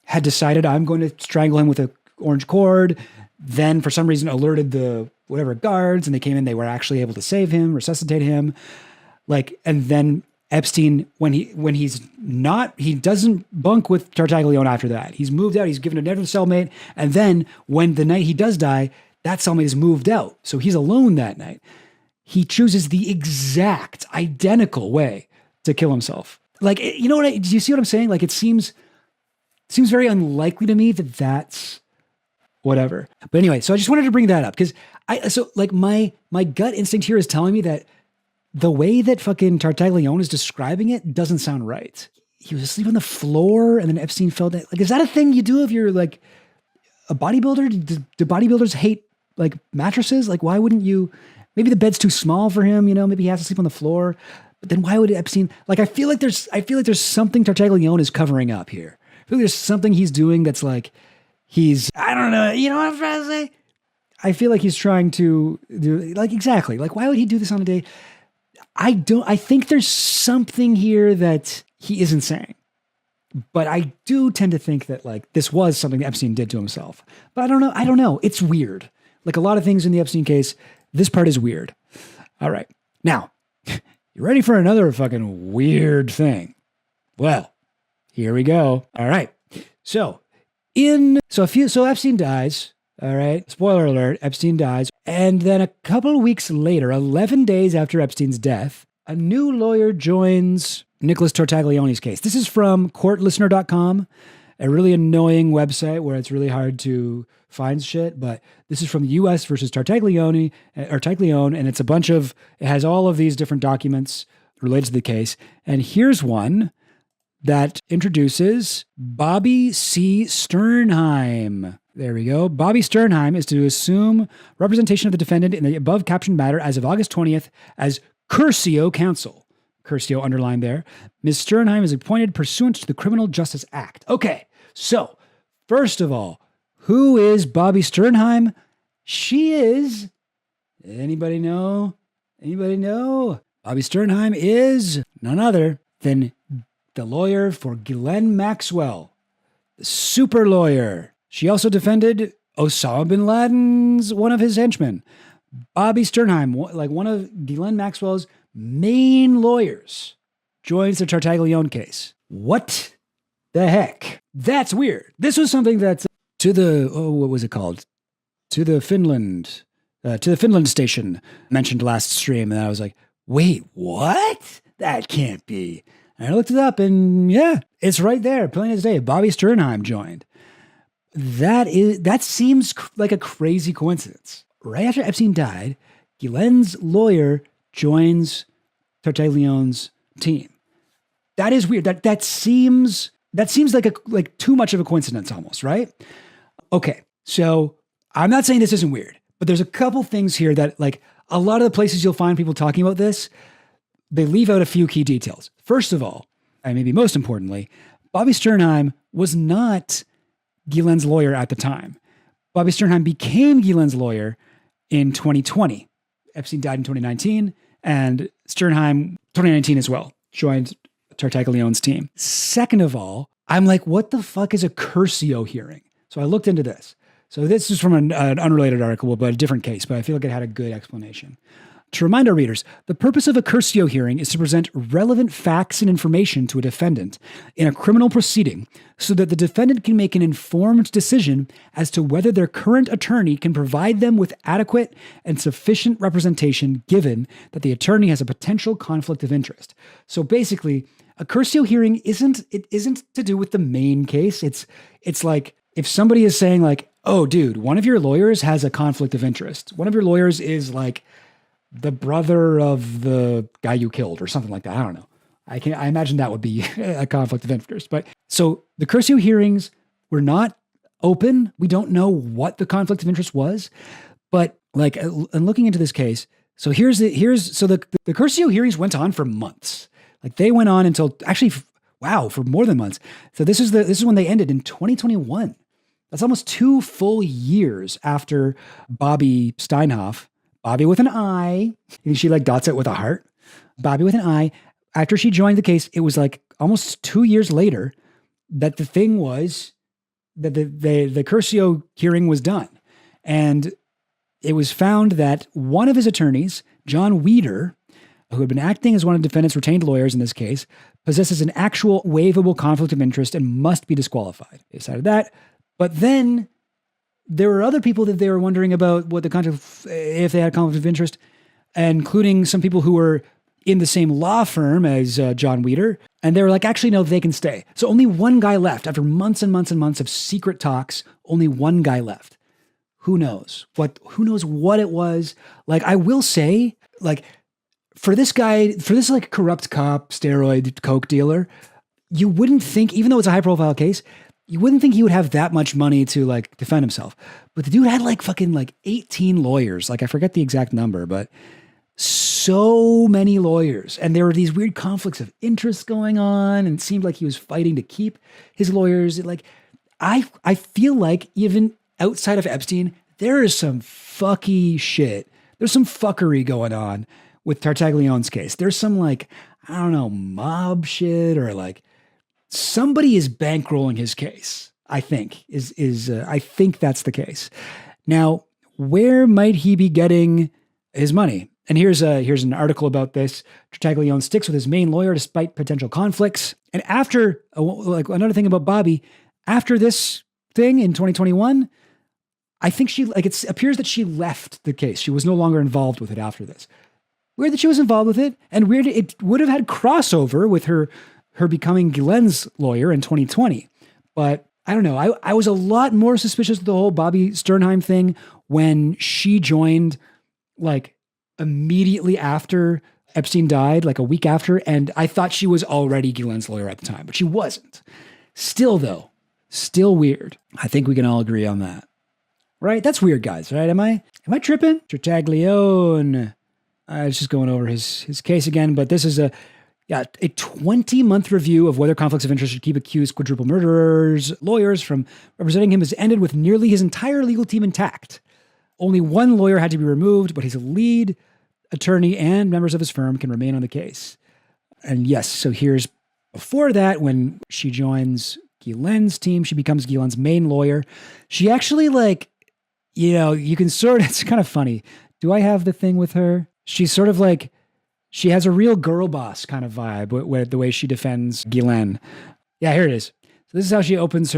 had decided I'm going to strangle him with an orange cord, then for some reason alerted the whatever guards and they came in, they were actually able to save him, resuscitate him. And then Epstein, he doesn't bunk with Tartaglione after that. He's moved out, he's given another cellmate. And then when the night he does die, that cellmate is moved out. So he's alone that night. He chooses the exact identical way to kill himself. Do you see what I'm saying? Like it seems very unlikely to me that that's whatever. But anyway, so I just wanted to bring that up because my gut instinct here is telling me that the way that fucking Tartaglione is describing it doesn't sound right. He was asleep on the floor and then Epstein fell down. Like, is that a thing you do if you're like a bodybuilder? Do bodybuilders hate like mattresses? Like, why wouldn't you? Maybe the bed's too small for him, maybe he has to sleep on the floor. But then why would Epstein, I feel like there's something Tartaglione is covering up here. I feel like there's something he's doing that's like, I don't know, you know what I'm trying to say? I feel like he's trying to do, exactly. Why would he do this on a day? I think there's something here that he isn't saying. But I do tend to think that this was something that Epstein did to himself. But I don't know. It's weird. Like a lot of things in the Epstein case, this part is weird. All right. Now, you ready for another fucking weird thing? Well, here we go. All right. So Epstein dies. All right. Spoiler alert. Epstein dies. And then a couple of weeks later, 11 days after Epstein's death, a new lawyer joins Nicholas Tartaglione's case. This is from courtlistener.com, a really annoying website where it's really hard to find shit. But this is from the U.S. versus Tartaglione, and it has all of these different documents related to the case. And here's one that introduces Bobby C. Sternheim. There we go. Bobby Sternheim is to assume representation of the defendant in the above captioned matter as of August 20th as Curcio counsel. Curcio underlined there. Ms. Sternheim is appointed pursuant to the Criminal Justice Act. Okay, so first of all, who is Bobby Sternheim? She is... Anybody know? Bobby Sternheim is none other than the lawyer for Ghislaine Maxwell, the super lawyer. She also defended Osama bin Laden's one of his henchmen. Bobby Sternheim, one of Ghislaine Maxwell's main lawyers, joins the Tartaglione case. What the heck? That's weird. This was something that to the Finland station mentioned last stream, and I was like, wait, what? That can't be. And I looked it up, and yeah, it's right there, plain as day. Bobby Sternheim joined. That seems like a crazy coincidence. Right after Epstein died, Guylain's lawyer joins Tartaglione's team. That is weird. That seems like too much of a coincidence almost, right? Okay, so I'm not saying this isn't weird, but there's a couple things here that, like, a lot of the places you'll find people talking about this, they leave out a few key details. First of all, and maybe most importantly, Bobby Sternheim was not Guylain's lawyer at the time. Bobby Sternheim became Guylain's lawyer in 2020. Epstein died in 2019, and Sternheim, 2019 as well, joined Tartaglione's team. Second of all, I'm like, what the fuck is a cursio hearing? So I looked into this. So this is from an unrelated article, but a different case, but I feel like it had a good explanation. To remind our readers, the purpose of a cursio hearing is to present relevant facts and information to a defendant in a criminal proceeding so that the defendant can make an informed decision as to whether their current attorney can provide them with adequate and sufficient representation given that the attorney has a potential conflict of interest. So basically, a cursio hearing isn't to do with the main case. It's like if somebody is saying like, oh, dude, one of your lawyers has a conflict of interest. One of your lawyers is like the brother of the guy you killed or something like that. I don't know. I imagine that would be a conflict of interest. But so the cursio hearings were not open. We don't know what the conflict of interest was, but like, and looking into this case, so the cursio hearings went on for months. Like they went on until actually, wow, for more than months. So this is when they ended in 2021. That's almost 2 full years after Bobby Steinhoff, Bobby with an I, she like dots it with a heart. Bobby with an I, after she joined the case, it was like almost 2 years later that the thing was that the cursio hearing was done. And it was found that one of his attorneys, John Weider, who had been acting as one of the defendant's retained lawyers in this case, possesses an actual waivable conflict of interest and must be disqualified. They decided that. But then there were other people that they were wondering about what the conflict, if they had a conflict of interest, including some people who were in the same law firm as John Weider. And they were like, actually, no, they can stay. So only one guy left. After months and months and months of secret talks, only one guy left. Who knows what it was? Like, I will say, like, for this like corrupt cop, steroid, coke dealer, you wouldn't think, even though it's a high profile case, you wouldn't think he would have that much money to like defend himself. But the dude had like fucking like 18 lawyers. Like I forget the exact number, but so many lawyers. And there were these weird conflicts of interest going on. And it seemed like he was fighting to keep his lawyers. Like I feel like even outside of Epstein, there is some fucky shit. There's some fuckery going on with Tartaglione's case. There's some like, I don't know, mob shit or like somebody is bankrolling his case. I think I think that's the case. Now, where might he be getting his money? And here's an article about this. Tartaglione sticks with his main lawyer despite potential conflicts. And after, like another thing about Bobby, after this thing in 2021, I think it appears that she left the case. She was no longer involved with it after this. Weird that she was involved with it, and weird it would have had crossover with her becoming Guylain's lawyer in 2020. But I don't know. I was a lot more suspicious of the whole Bobby Sternheim thing when she joined like immediately after Epstein died, like a week after, and I thought she was already Guylain's lawyer at the time, but she wasn't. Still though, still weird. I think we can all agree on that. Right? That's weird, guys, right? Am I tripping? Tartaglione. It's just going over his case again, but this is a 20-month review of whether conflicts of interest should keep accused quadruple murderers' lawyers from representing him has ended with nearly his entire legal team intact. Only one lawyer had to be removed, but his lead attorney and members of his firm can remain on the case. And yes, so here's before that, when she joins Guylain's team, she becomes Guylain's main lawyer. She actually you can it's kind of funny. Do I have the thing with her? She's sort of like, she has a real girl boss kind of vibe with the way she defends Guylain. Yeah, here it is. So this is how she opened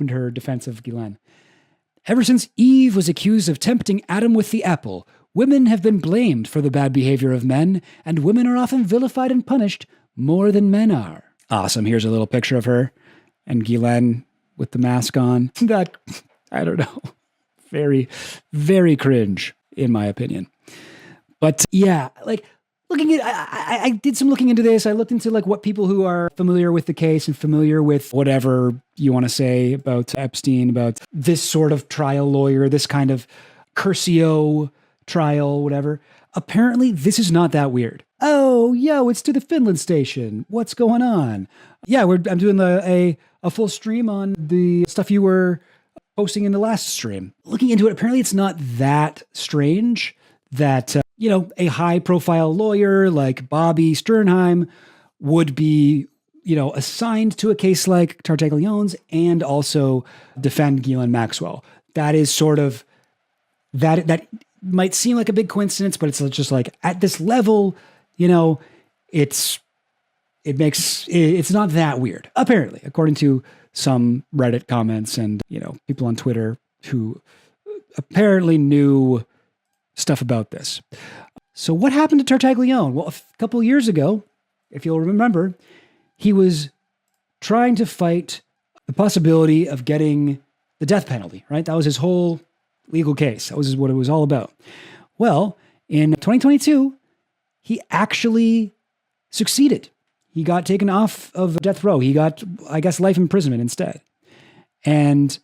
her defense of Guylain. Ever since Eve was accused of tempting Adam with the apple, women have been blamed for the bad behavior of men, and women are often vilified and punished more than men are. Awesome. Here's a little picture of her and Guylain with the mask on. That, I don't know, very, very cringe in my opinion. But yeah, like looking at, I did some looking into this. I looked into like what people who are familiar with the case and familiar with whatever you want to say about Epstein, about this sort of trial lawyer, this kind of Curcio trial, whatever. Apparently, this is not that weird. Oh, yo, it's to the Finland station. What's going on? Yeah, I'm doing a full stream on the stuff you were posting in the last stream. Looking into it, apparently it's not that strange that, a high-profile lawyer like Bobby Sternheim would be, assigned to a case like Tartaglione's and also defend Ghislaine Maxwell. That is sort of, that might seem like a big coincidence, but it's just like at this level, it's not that weird, apparently, according to some Reddit comments and, people on Twitter who apparently knew stuff about this. So what happened to Tartaglione? Well, a couple years ago, if you'll remember, he was trying to fight the possibility of getting the death penalty, right? That was his whole legal case. That was what it was all about. Well, in 2022, he actually succeeded. He got taken off of death row. He got, I guess, life imprisonment instead. And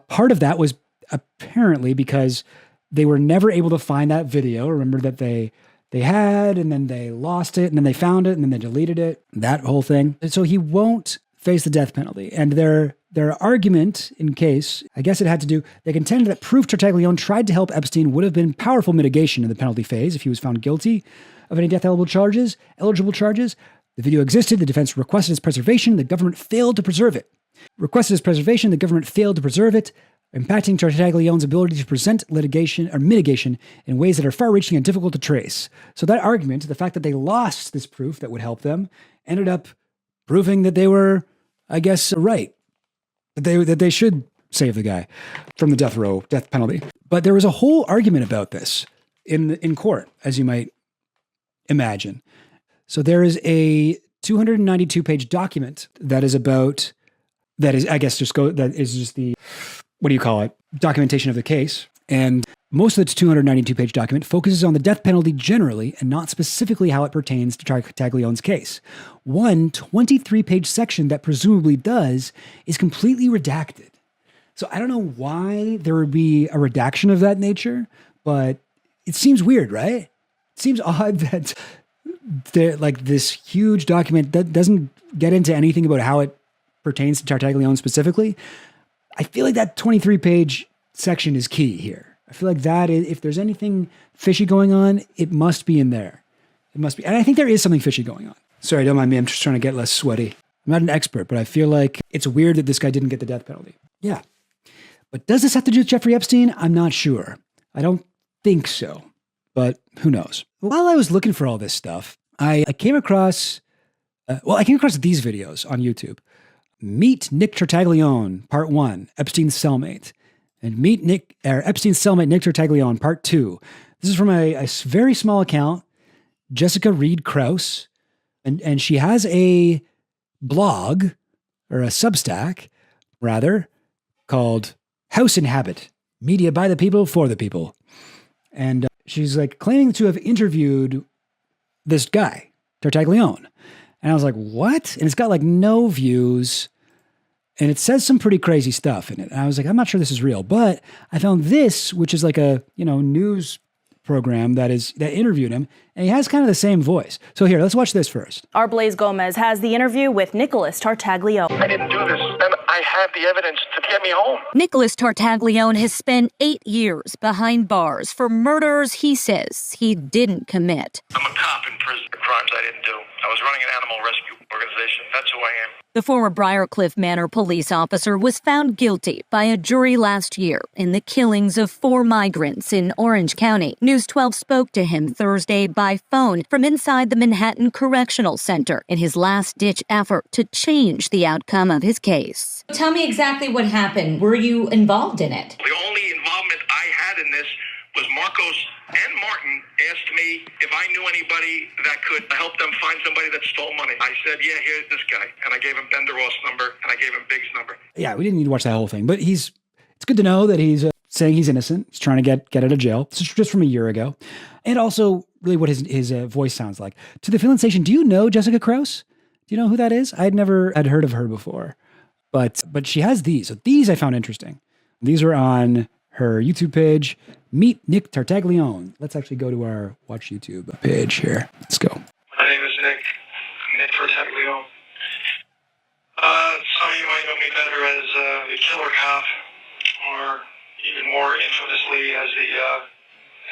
part of that was apparently because they were never able to find that video. Remember that they had, and then they lost it, and then they found it, and then they deleted it, that whole thing. And so he won't face the death penalty. And their argument in case, I guess it had to do, they contended that proof Tartaglione tried to help Epstein would have been powerful mitigation in the penalty phase if he was found guilty of any death eligible charges. The video existed, the defense requested its preservation, the government failed to preserve it. Impacting Tartaglione's ability to present litigation or mitigation in ways that are far-reaching and difficult to trace. So that argument, the fact that they lost this proof that would help them, ended up proving that they were, I guess, right. That they should save the guy from the death penalty. But there was a whole argument about this in court, as you might imagine. So there is a 292-page document that is just the, what do you call it? Documentation of the case. And most of the 292-page document focuses on the death penalty generally and not specifically how it pertains to Tartaglione's case. One 23-page section that presumably does is completely redacted. So I don't know why there would be a redaction of that nature, but it seems weird, right? It seems odd that this huge document that doesn't get into anything about how it pertains to Tartaglione specifically. I feel like that 23-page section is key here. I feel like that is, if there's anything fishy going on, it must be in there. It must be. And I think there is something fishy going on. Sorry, don't mind me. I'm just trying to get less sweaty. I'm not an expert, but I feel like it's weird that this guy didn't get the death penalty. Yeah. But does this have to do with Jeffrey Epstein? I'm not sure. I don't think so, but who knows? While I was looking for all this stuff, I came across these videos on YouTube. Meet Nick Tartaglione, Part 1, Epstein's cellmate. And meet Epstein's cellmate, Nick Tartaglione, Part 2. This is from a very small account, Jessica Reed Krause. And she has a blog, or a Substack, rather, called House and Habit, Media by the People, for the People. And she's like claiming to have interviewed this guy, Tartaglione. And I was like, what? And it's got like no views. And it says some pretty crazy stuff in it. And I was like, I'm not sure this is real. But I found this, which is like a, news program that interviewed him. And he has kind of the same voice. So here, let's watch this first. Our Blaze Gomez has the interview with Nicholas Tartaglione. I didn't do this, and I have the evidence to get me home. Nicholas Tartaglione has spent 8 years behind bars for murders he says he didn't commit. I'm a cop in prison for crimes I didn't do. I was running an animal rescue organization. That's who I am. The former Briarcliff Manor police officer was found guilty by a jury last year in the killings of 4 migrants in Orange County. News 12 spoke to him Thursday by phone from inside the Manhattan Correctional Center in his last-ditch effort to change the outcome of his case. Tell me exactly what happened. Were you involved in it? The only involvement I had in this was Marcos and Martin asked me if I knew anybody that could help them find somebody that stole money. I said, yeah, here's this guy. And I gave him Benderoff's number, and I gave him Big's number. Yeah, we didn't need to watch that whole thing, but it's good to know that he's saying he's innocent. He's trying to get out of jail. This is just from a year ago. And also really what his voice sounds like. To the fill-in station, do you know Jessica Krause? Do you know who that is? I'd never had heard of her before, but she has these. So these I found interesting. These are on her YouTube page, Meet Nick Tartaglione. Let's actually go to our Watch YouTube page here. Let's go. My name is Nick Tartaglione. Some of you might know me better as the killer cop, or even more infamously as the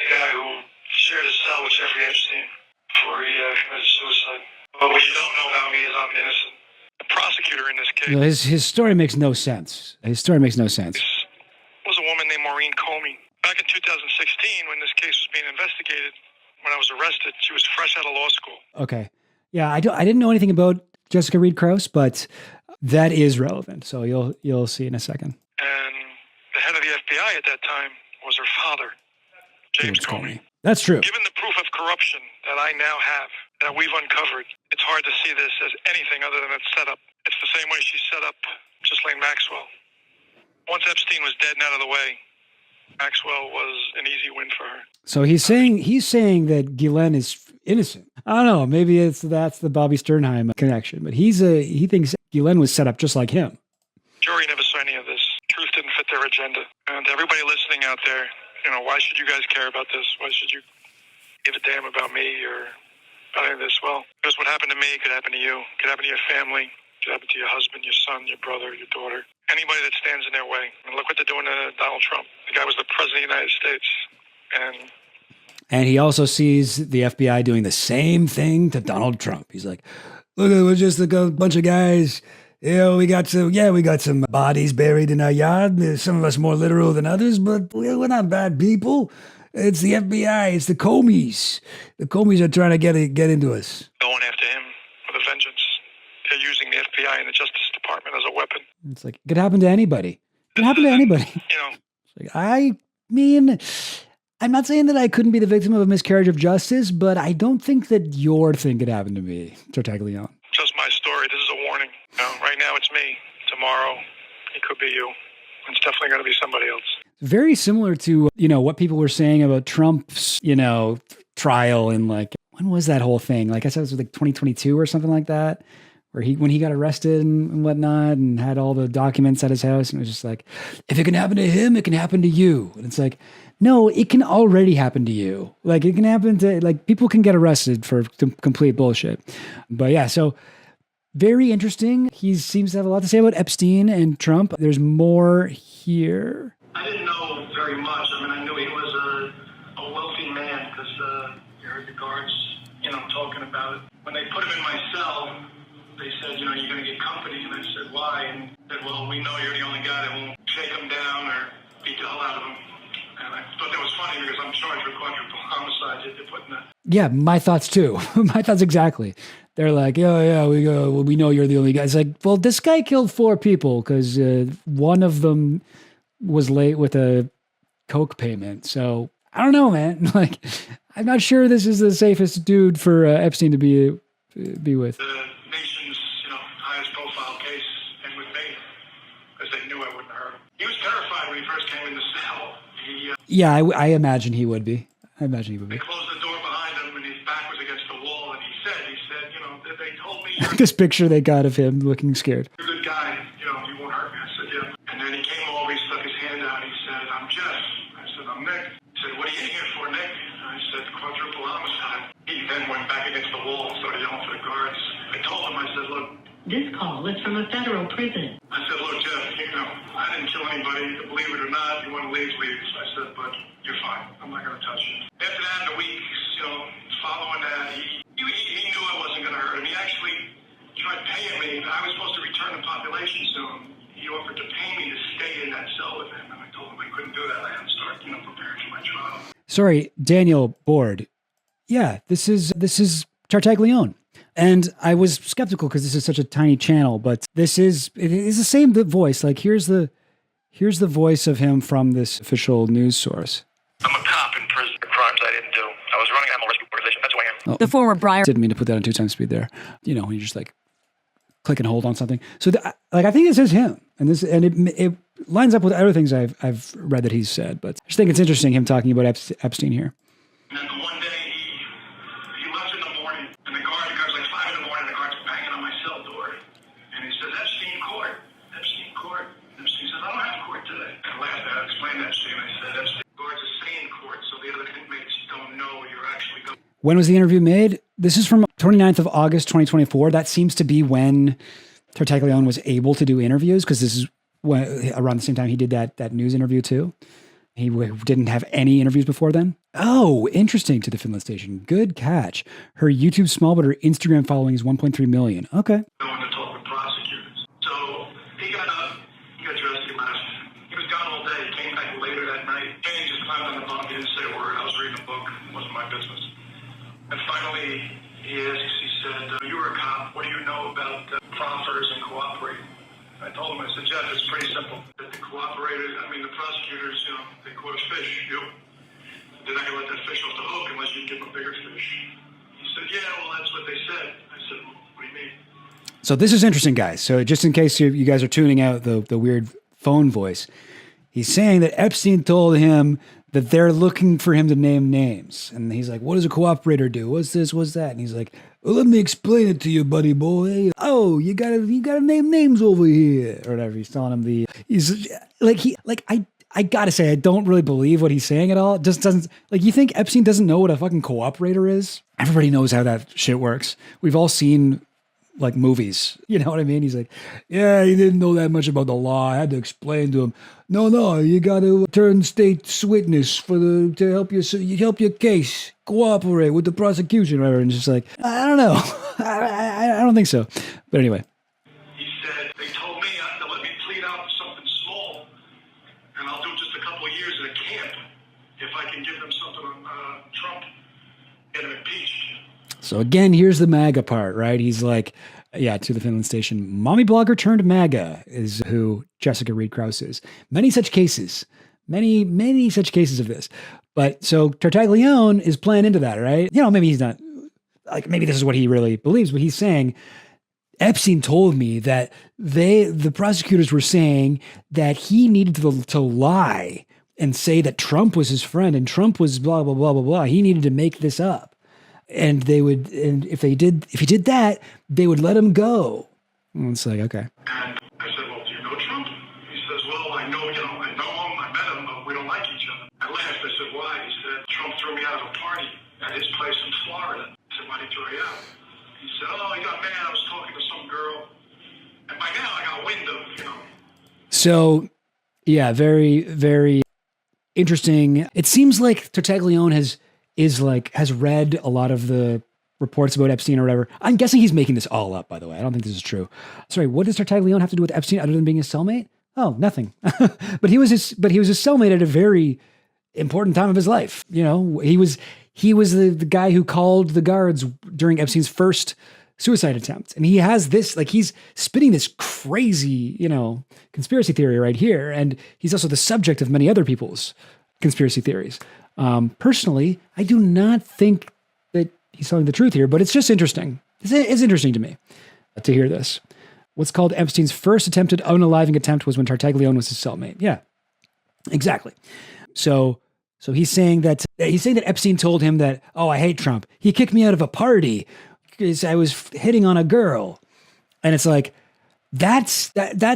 guy who shared a cell with Jeffrey Epstein before he committed suicide. But what you don't know about me is I'm innocent. The prosecutor in this case... No, his story makes no sense. His story makes no sense. Was a woman named Maureen Comey. Back in 2016, when this case was being investigated, when I was arrested, she was fresh out of law school. Okay. Yeah, I didn't know anything about Jessica Reed Krause, but that is relevant. So you'll see in a second. And the head of the FBI at that time was her father, James Comey. That's true. Given the proof of corruption that I now have, that we've uncovered, it's hard to see this as anything other than a setup. It's the same way she set up Ghislaine Maxwell. Once Epstein was dead and out of the way, Maxwell was an easy win for her. So he's saying that Ghislaine is innocent. I don't know. Maybe that's the Bobby Sternheim connection, but he thinks Ghislaine was set up just like him. Jury never saw any of this. Truth didn't fit their agenda. And to everybody listening out there, why should you guys care about this? Why should you give a damn about me or any of this? Well, because what happened to me could happen to you, could happen to your family, could happen to your husband, your son, your brother, your daughter, anybody that stands in their way. And look what they're doing to Donald Trump. The guy was the president of the United States. And he also sees the FBI doing the same thing to Donald Trump. He's like, look, we're just a bunch of guys. We got some bodies buried in our yard. There's some of us more literal than others, but we're not bad people. It's the FBI. It's the Comeys. The Comeys are trying to get into us. Going after him with a vengeance. They're using the FBI and the Justice Department as a weapon. It's like, it could happen to anybody. It could happen to anybody. It's like, I mean, I'm not saying that I couldn't be the victim of a miscarriage of justice, but I don't think that your thing could happen to me, Tartaglione. Just my story. This is a warning. Right now it's me. Tomorrow it could be you. It's definitely going to be somebody else. Very similar to, what people were saying about Trump's, trial in when was that whole thing? Like I said, it was 2022 or something like that, where when he got arrested and whatnot and had all the documents at his house, and it was just like, if it can happen to him, it can happen to you. And it's like, no, it can already happen to you. Like it can happen to, people can get arrested for complete bullshit. But yeah, so very interesting. He seems to have a lot to say about Epstein and Trump. There's more here. I didn't know very much. I knew he was a wealthy man because you heard the guards, talking about it. When they put him in my cell, they said, you're going to get company. And I said, why? And they said, well, we know you're the only guy that won't shake him down or beat the hell out of him. And I thought that was funny because I'm charged with quadruple homicide. They're putting that. Yeah, my thoughts too. My thoughts exactly. They're like, yeah, we know you're the only guy. It's like, well, this guy killed 4 people because one of them was late with a coke payment. So I don't know, man. I'm not sure this is the safest dude for Epstein to be with. The nation's highest profile case, and with me, because they knew I wouldn't hurt him. He was terrified when he first came in the cell. Yeah, I imagine he would be. They closed the door behind him, and his back was against the wall. And he said, they told me this picture they got of him looking scared. You're a good guy. You won't hurt me. I said, yeah. And then he came over. He stuck his hand out. He said, I'm Jeff. I said, I'm Nick. He said, what are you in here for, Nick? I said, quadruple homicide. He then went back against the wall and started yelling for the guards. I told him, I said, look. This call is from a federal prison. I said, look, Jeff, I didn't kill anybody. Believe it or not, you want to leave, leave. I said, but you're fine. I'm not going to touch you. After that, the weeks, following that, he knew I wasn't going to hurt him. He actually tried paying me. I was supposed to return the population soon. He offered to pay me to stay in that cell with him, and I told him I couldn't do that. I had to start, preparing for my trial. Sorry, Daniel Board. Yeah, this is Tartaglione. And I was skeptical because this is such a tiny channel, but it is the same voice. Here's the voice of him from this official news source. I'm a cop, The former Briar Didn't mean to put that on 2 times speed there. You know, when you just like click and hold on something. So like, I think this is him, and it lines up with other things I've read that he's said, but I just think it's interesting him talking about Epstein here. And then the one day he left in the morning, and the guard comes like 5 in the morning, the guard's banging on my cell door, and he says, Epstein court. Epstein court. Epstein says, I don't have court today. I laughed at it, explained that to him. I said, Epstein court's a sane court, so the other inmates don't know you're actually going. When was the interview made? This is from 29th of August, 2024. That seems to be when Tartaglione was able to do interviews, because this is around the same time he did that news interview too. He didn't have any interviews before then. Oh, interesting, to the Finland station. Good catch. Her YouTube's small, but her Instagram following is 1.3 million. Okay. Going to talk with prosecutors. So he got up, he got dressed, he left. He was gone all day. He came back later that night. And he just climbed on the bunk. He didn't say a word. I was reading a book. It wasn't my business. And finally, he said, you were a cop. What do you know about proffers and cooperating? I told him, I said, Jeff, it's pretty simple. The cooperators, the prosecutors, they caught a fish. They're not going to let that fish off the hook unless you give them a bigger fish. He said, yeah, well, that's what they said. I said, well, what do you mean? So this is interesting, guys. So just in case you guys are tuning out the weird phone voice, he's saying that Epstein told him that they're looking for him to name names. And he's like, what does a cooperator do? What's this? What's that? And he's like, well, let me explain it to you, buddy boy. Oh, you gotta name names over here. Or whatever. He's telling him I gotta say, I don't really believe what he's saying at all. It just doesn't, you think Epstein doesn't know what a fucking cooperator is? Everybody knows how that shit works. We've all seen movies, you know what I mean? He's like, yeah, he didn't know that much about the law. I had to explain to him. No, you got to turn state's witness to help your case. Cooperate with the prosecution, or whatever. And just like, I don't know. I don't think so. But anyway. He said, they told me to let me plead out for something small, and I'll do just a couple of years at a camp if I can give them something on Trump, get him impeached. So again, here's the MAGA part, right? He's like, yeah, to the Finland station, mommy blogger turned MAGA is who Jessica Reed Krause is. Many such cases of this. But so Tartaglione is playing into that, right? Maybe he's not, maybe this is what he really believes, but he's saying, Epstein told me that the prosecutors were saying that he needed to lie and say that Trump was his friend and Trump was blah, blah, blah, blah, blah. He needed to make this up. And if he did that, they would let him go. And it's like, okay. And I said, well, do you know Trump? He says, well, I know him, I met him, but we don't like each other. I laughed. I said, why? He said, Trump threw me out of a party at his place in Florida. I said, why did he throw you out? He said, oh, he got mad. I was talking to some girl. And by now I got wind of, So, yeah, very, very interesting. It seems like Tartaglione has read a lot of the reports about Epstein or whatever. I'm guessing he's making this all up, by the way. I don't think this is true. Sorry, what does Tartaglione have to do with Epstein other than being his cellmate? Oh, nothing. but he was his cellmate at a very important time of his life. He was the guy who called the guards during Epstein's first suicide attempt. And he has this, he's spinning this crazy, conspiracy theory right here. And he's also the subject of many other people's conspiracy theories. Personally, I do not think that he's telling the truth here, but it's just interesting. It's interesting to me to hear this. What's called Epstein's first attempted unaliving attempt was when Tartaglione was his cellmate. Yeah, exactly. So he's saying that Epstein told him that, oh, I hate Trump. He kicked me out of a party because I was hitting on a girl. And it's like, that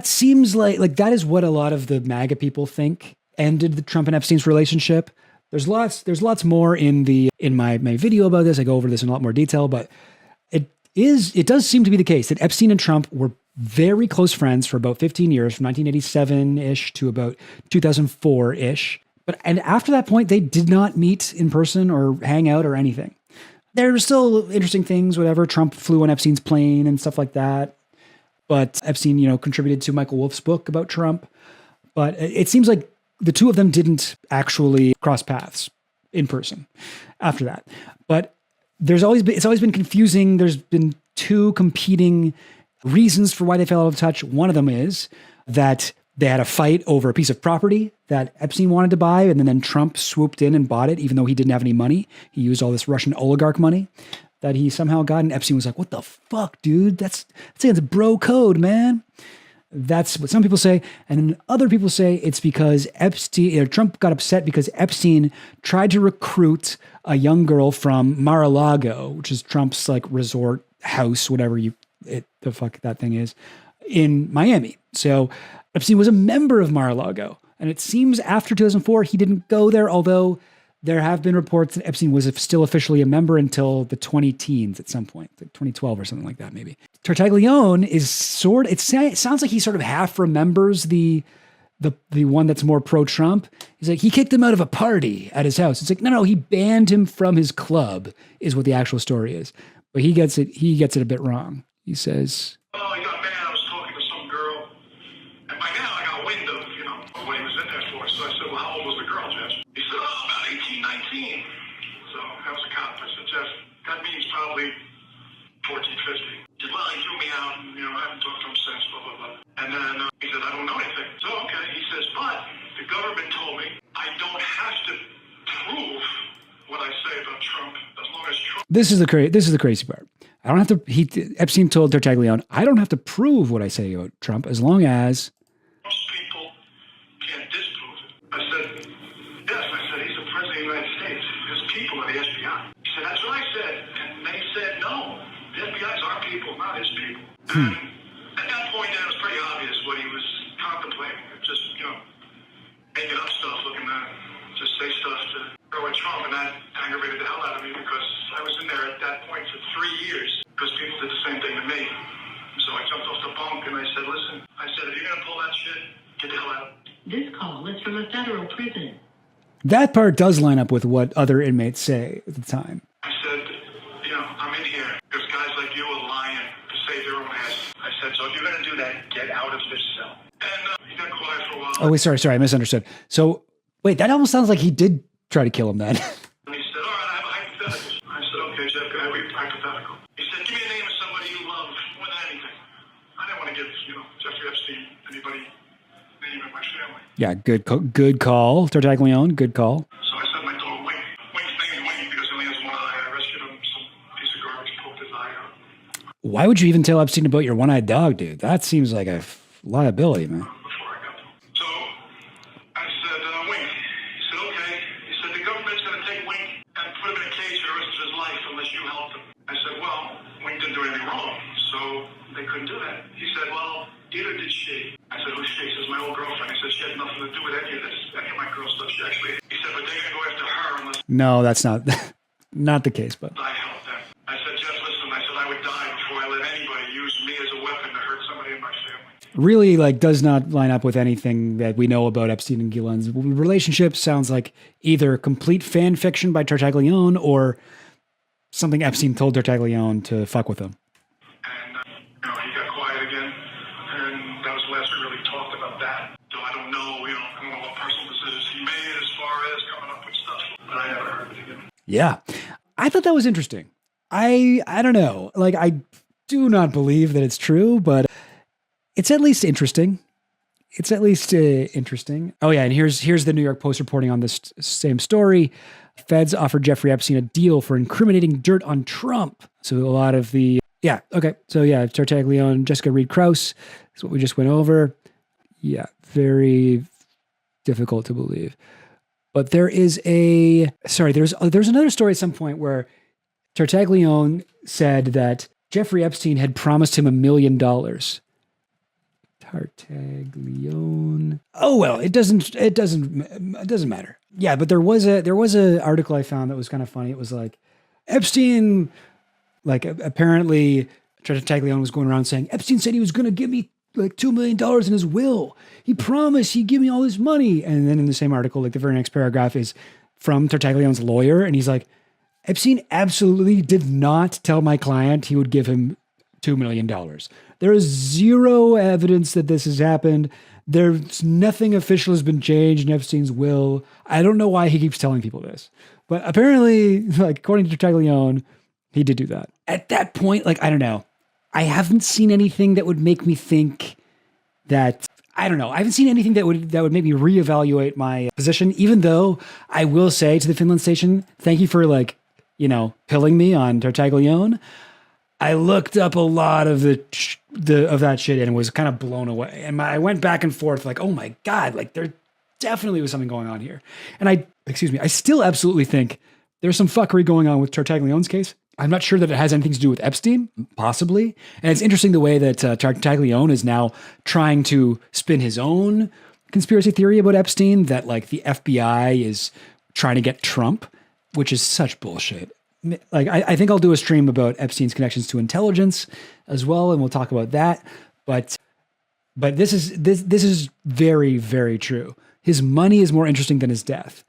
seems like that is what a lot of the MAGA people think ended the Trump and Epstein's relationship. There's lots more in my video about this. I go over this in a lot more detail, but it does seem to be the case that Epstein and Trump were very close friends for about 15 years, from 1987-ish to about 2004-ish. And after that point, they did not meet in person or hang out or anything. There were still interesting things, whatever. Trump flew on Epstein's plane and stuff like that. But Epstein, contributed to Michael Wolff's book about Trump. But it seems like the two of them didn't actually cross paths in person after that. But it's always been confusing. There's been two competing reasons for why they fell out of touch. One of them is that They had a fight over a piece of property that Epstein wanted to buy, and then Trump swooped in and bought it, even though he didn't have any money. He used all this Russian oligarch money that he somehow got, and Epstein was like, "What the fuck, dude? That's against bro code, man." That's what some people say, and then other people say it's because Trump got upset because Epstein tried to recruit a young girl from Mar-a-Lago, which is Trump's like resort house, whatever the fuck that thing is, in Miami. So Epstein was a member of Mar-a-Lago, and it seems after 2004 he didn't go there, although there have been reports that Epstein was still officially a member until the 2010s at some point, like 2012 or something like that, maybe. Tartaglione is it sounds like he sort of half remembers the one that's more pro-Trump. He's like, he kicked him out of a party at his house. It's like, no, he banned him from his club is what the actual story is. But he gets it a bit wrong. He says, "Oh, he got mad. I was talking to some girl, and by now I got wind of, what he was in there for." So I said, "Well, how old was the girl, Jeff?" He said, "Oh, about 18, 19. So that was a cop. I said, "Jeff, that means probably 14, 15. He said, "Well, he threw me out, and, I haven't talked to him since, blah, blah, blah." And then he said, "I don't know anything." So, okay. He says, "But the government told me I don't have to prove what I say about Trump as long as Trump..." This is the crazy part. I don't have to, Epstein told Tartaglione, I don't have to prove what I say about Trump as long as Most people can't disprove it. I said, "Yes." I said, "He's the president of the United States. His people are the FBI. He said, "That's what I said." And they said, "No, the FBI is our people, not his people." And at that point, it was pretty obvious what he was contemplating. Just, making up stuff, looking to just say stuff to throw at Trump. And that aggravated the hell out of me because I was in there at that point for 3 years because people did the same thing to me. So I jumped off the bunk and I said, "Listen," I said, "if you're going to pull that shit, get the hell out." This call is from a federal prison. that part does line up with what other inmates say at the time. I said, "I'm in here because guys like you are lying to save their own ass." I said, "So if you're going to do that, get out of this cell." And he got quiet for a while. Oh, wait, sorry, I misunderstood. So, wait, that almost sounds like he did try to kill him then. And he said, "All right, I have a hypothetical." I said, "Okay, Jeff, go ahead with your hypothetical." He said, "Give me a name of somebody you love more than anything." I didn't want to give, Jeffrey Epstein, anybody name in my family. Yeah, good call, Tartaglione, good call. So I said my dog Wink. Wink's name Wink because he only has one eye. I rescued him. Some piece of garbage poked his eye out. Why would you even tell Epstein about your one-eyed dog, dude? That seems like a liability, man. Before I got to him. So I said, "Wink." He said, "Okay." He said, "The government's going to take Wink and put him in a cage for the rest of his life unless you help him." I said, "Well, Wink didn't do anything wrong, so they couldn't do that." He said, "Well, either did she." I said, "Who's she?" He says, "My old girlfriend." He said, "She had nothing to do with any of my girl stuff. She actually..." He said, "But they're going to go after her unless..." No, that's not the case, but I helped them. I said, "Jeff, listen," I said, "I would die before I let anybody use me as a weapon to hurt somebody in my family." really does not line up with anything that we know about Epstein and Ghislaine's relationship. Sounds like either complete fan fiction by Tartaglione or something Epstein told Tartaglione to fuck with him. And, he got quiet again, and that was the last we really talked about that. So I don't know, I don't know what personal decisions he made as far as coming up with stuff, but I never heard of it again. Yeah. I thought that was interesting. I don't know. I do not believe that it's true, but it's at least interesting. It's at least interesting. Oh yeah, and here's the New York Post reporting on this same story. Feds offered Jeffrey Epstein a deal for incriminating dirt on Trump. So a lot of the Tartaglione, Jessica Reed Krause is what we just went over. Yeah, very difficult to believe. But there's another story at some point where Tartaglione said that Jeffrey Epstein had promised him $1 million. Tartaglione. Oh well, it doesn't matter. Yeah, but there was a article I found that was kind of funny. It was like Epstein, apparently Tartaglione was going around saying Epstein said he was going to give me $2 million in his will. He promised he'd give me all his money. And then in the same article, the very next paragraph is from Tartaglione's lawyer, and he's like, Epstein absolutely did not tell my client he would give him $2 million. There is zero evidence that this has happened. There's nothing official has been changed in Epstein's will. I don't know why he keeps telling people this, but apparently, according to Tartaglione, he did do that. At that point, I don't know. I haven't seen anything that would make me think that, I don't know. I haven't seen anything that would make me reevaluate my position, even though I will say to the Finland station, thank you for like, pilling me on Tartaglione. I looked up a lot of of that shit and was kind of blown away. And I went back and forth like, oh my God, like there definitely was something going on here. And I still absolutely think there's some fuckery going on with Tartaglione's case. I'm not sure that it has anything to do with Epstein, possibly. And it's interesting the way that Tartaglione is now trying to spin his own conspiracy theory about Epstein, that like the FBI is trying to get Trump, which is such bullshit. Like, I think I'll do a stream about Epstein's connections to intelligence as well, and we'll talk about that. But this is very, very true. His money is more interesting than his death.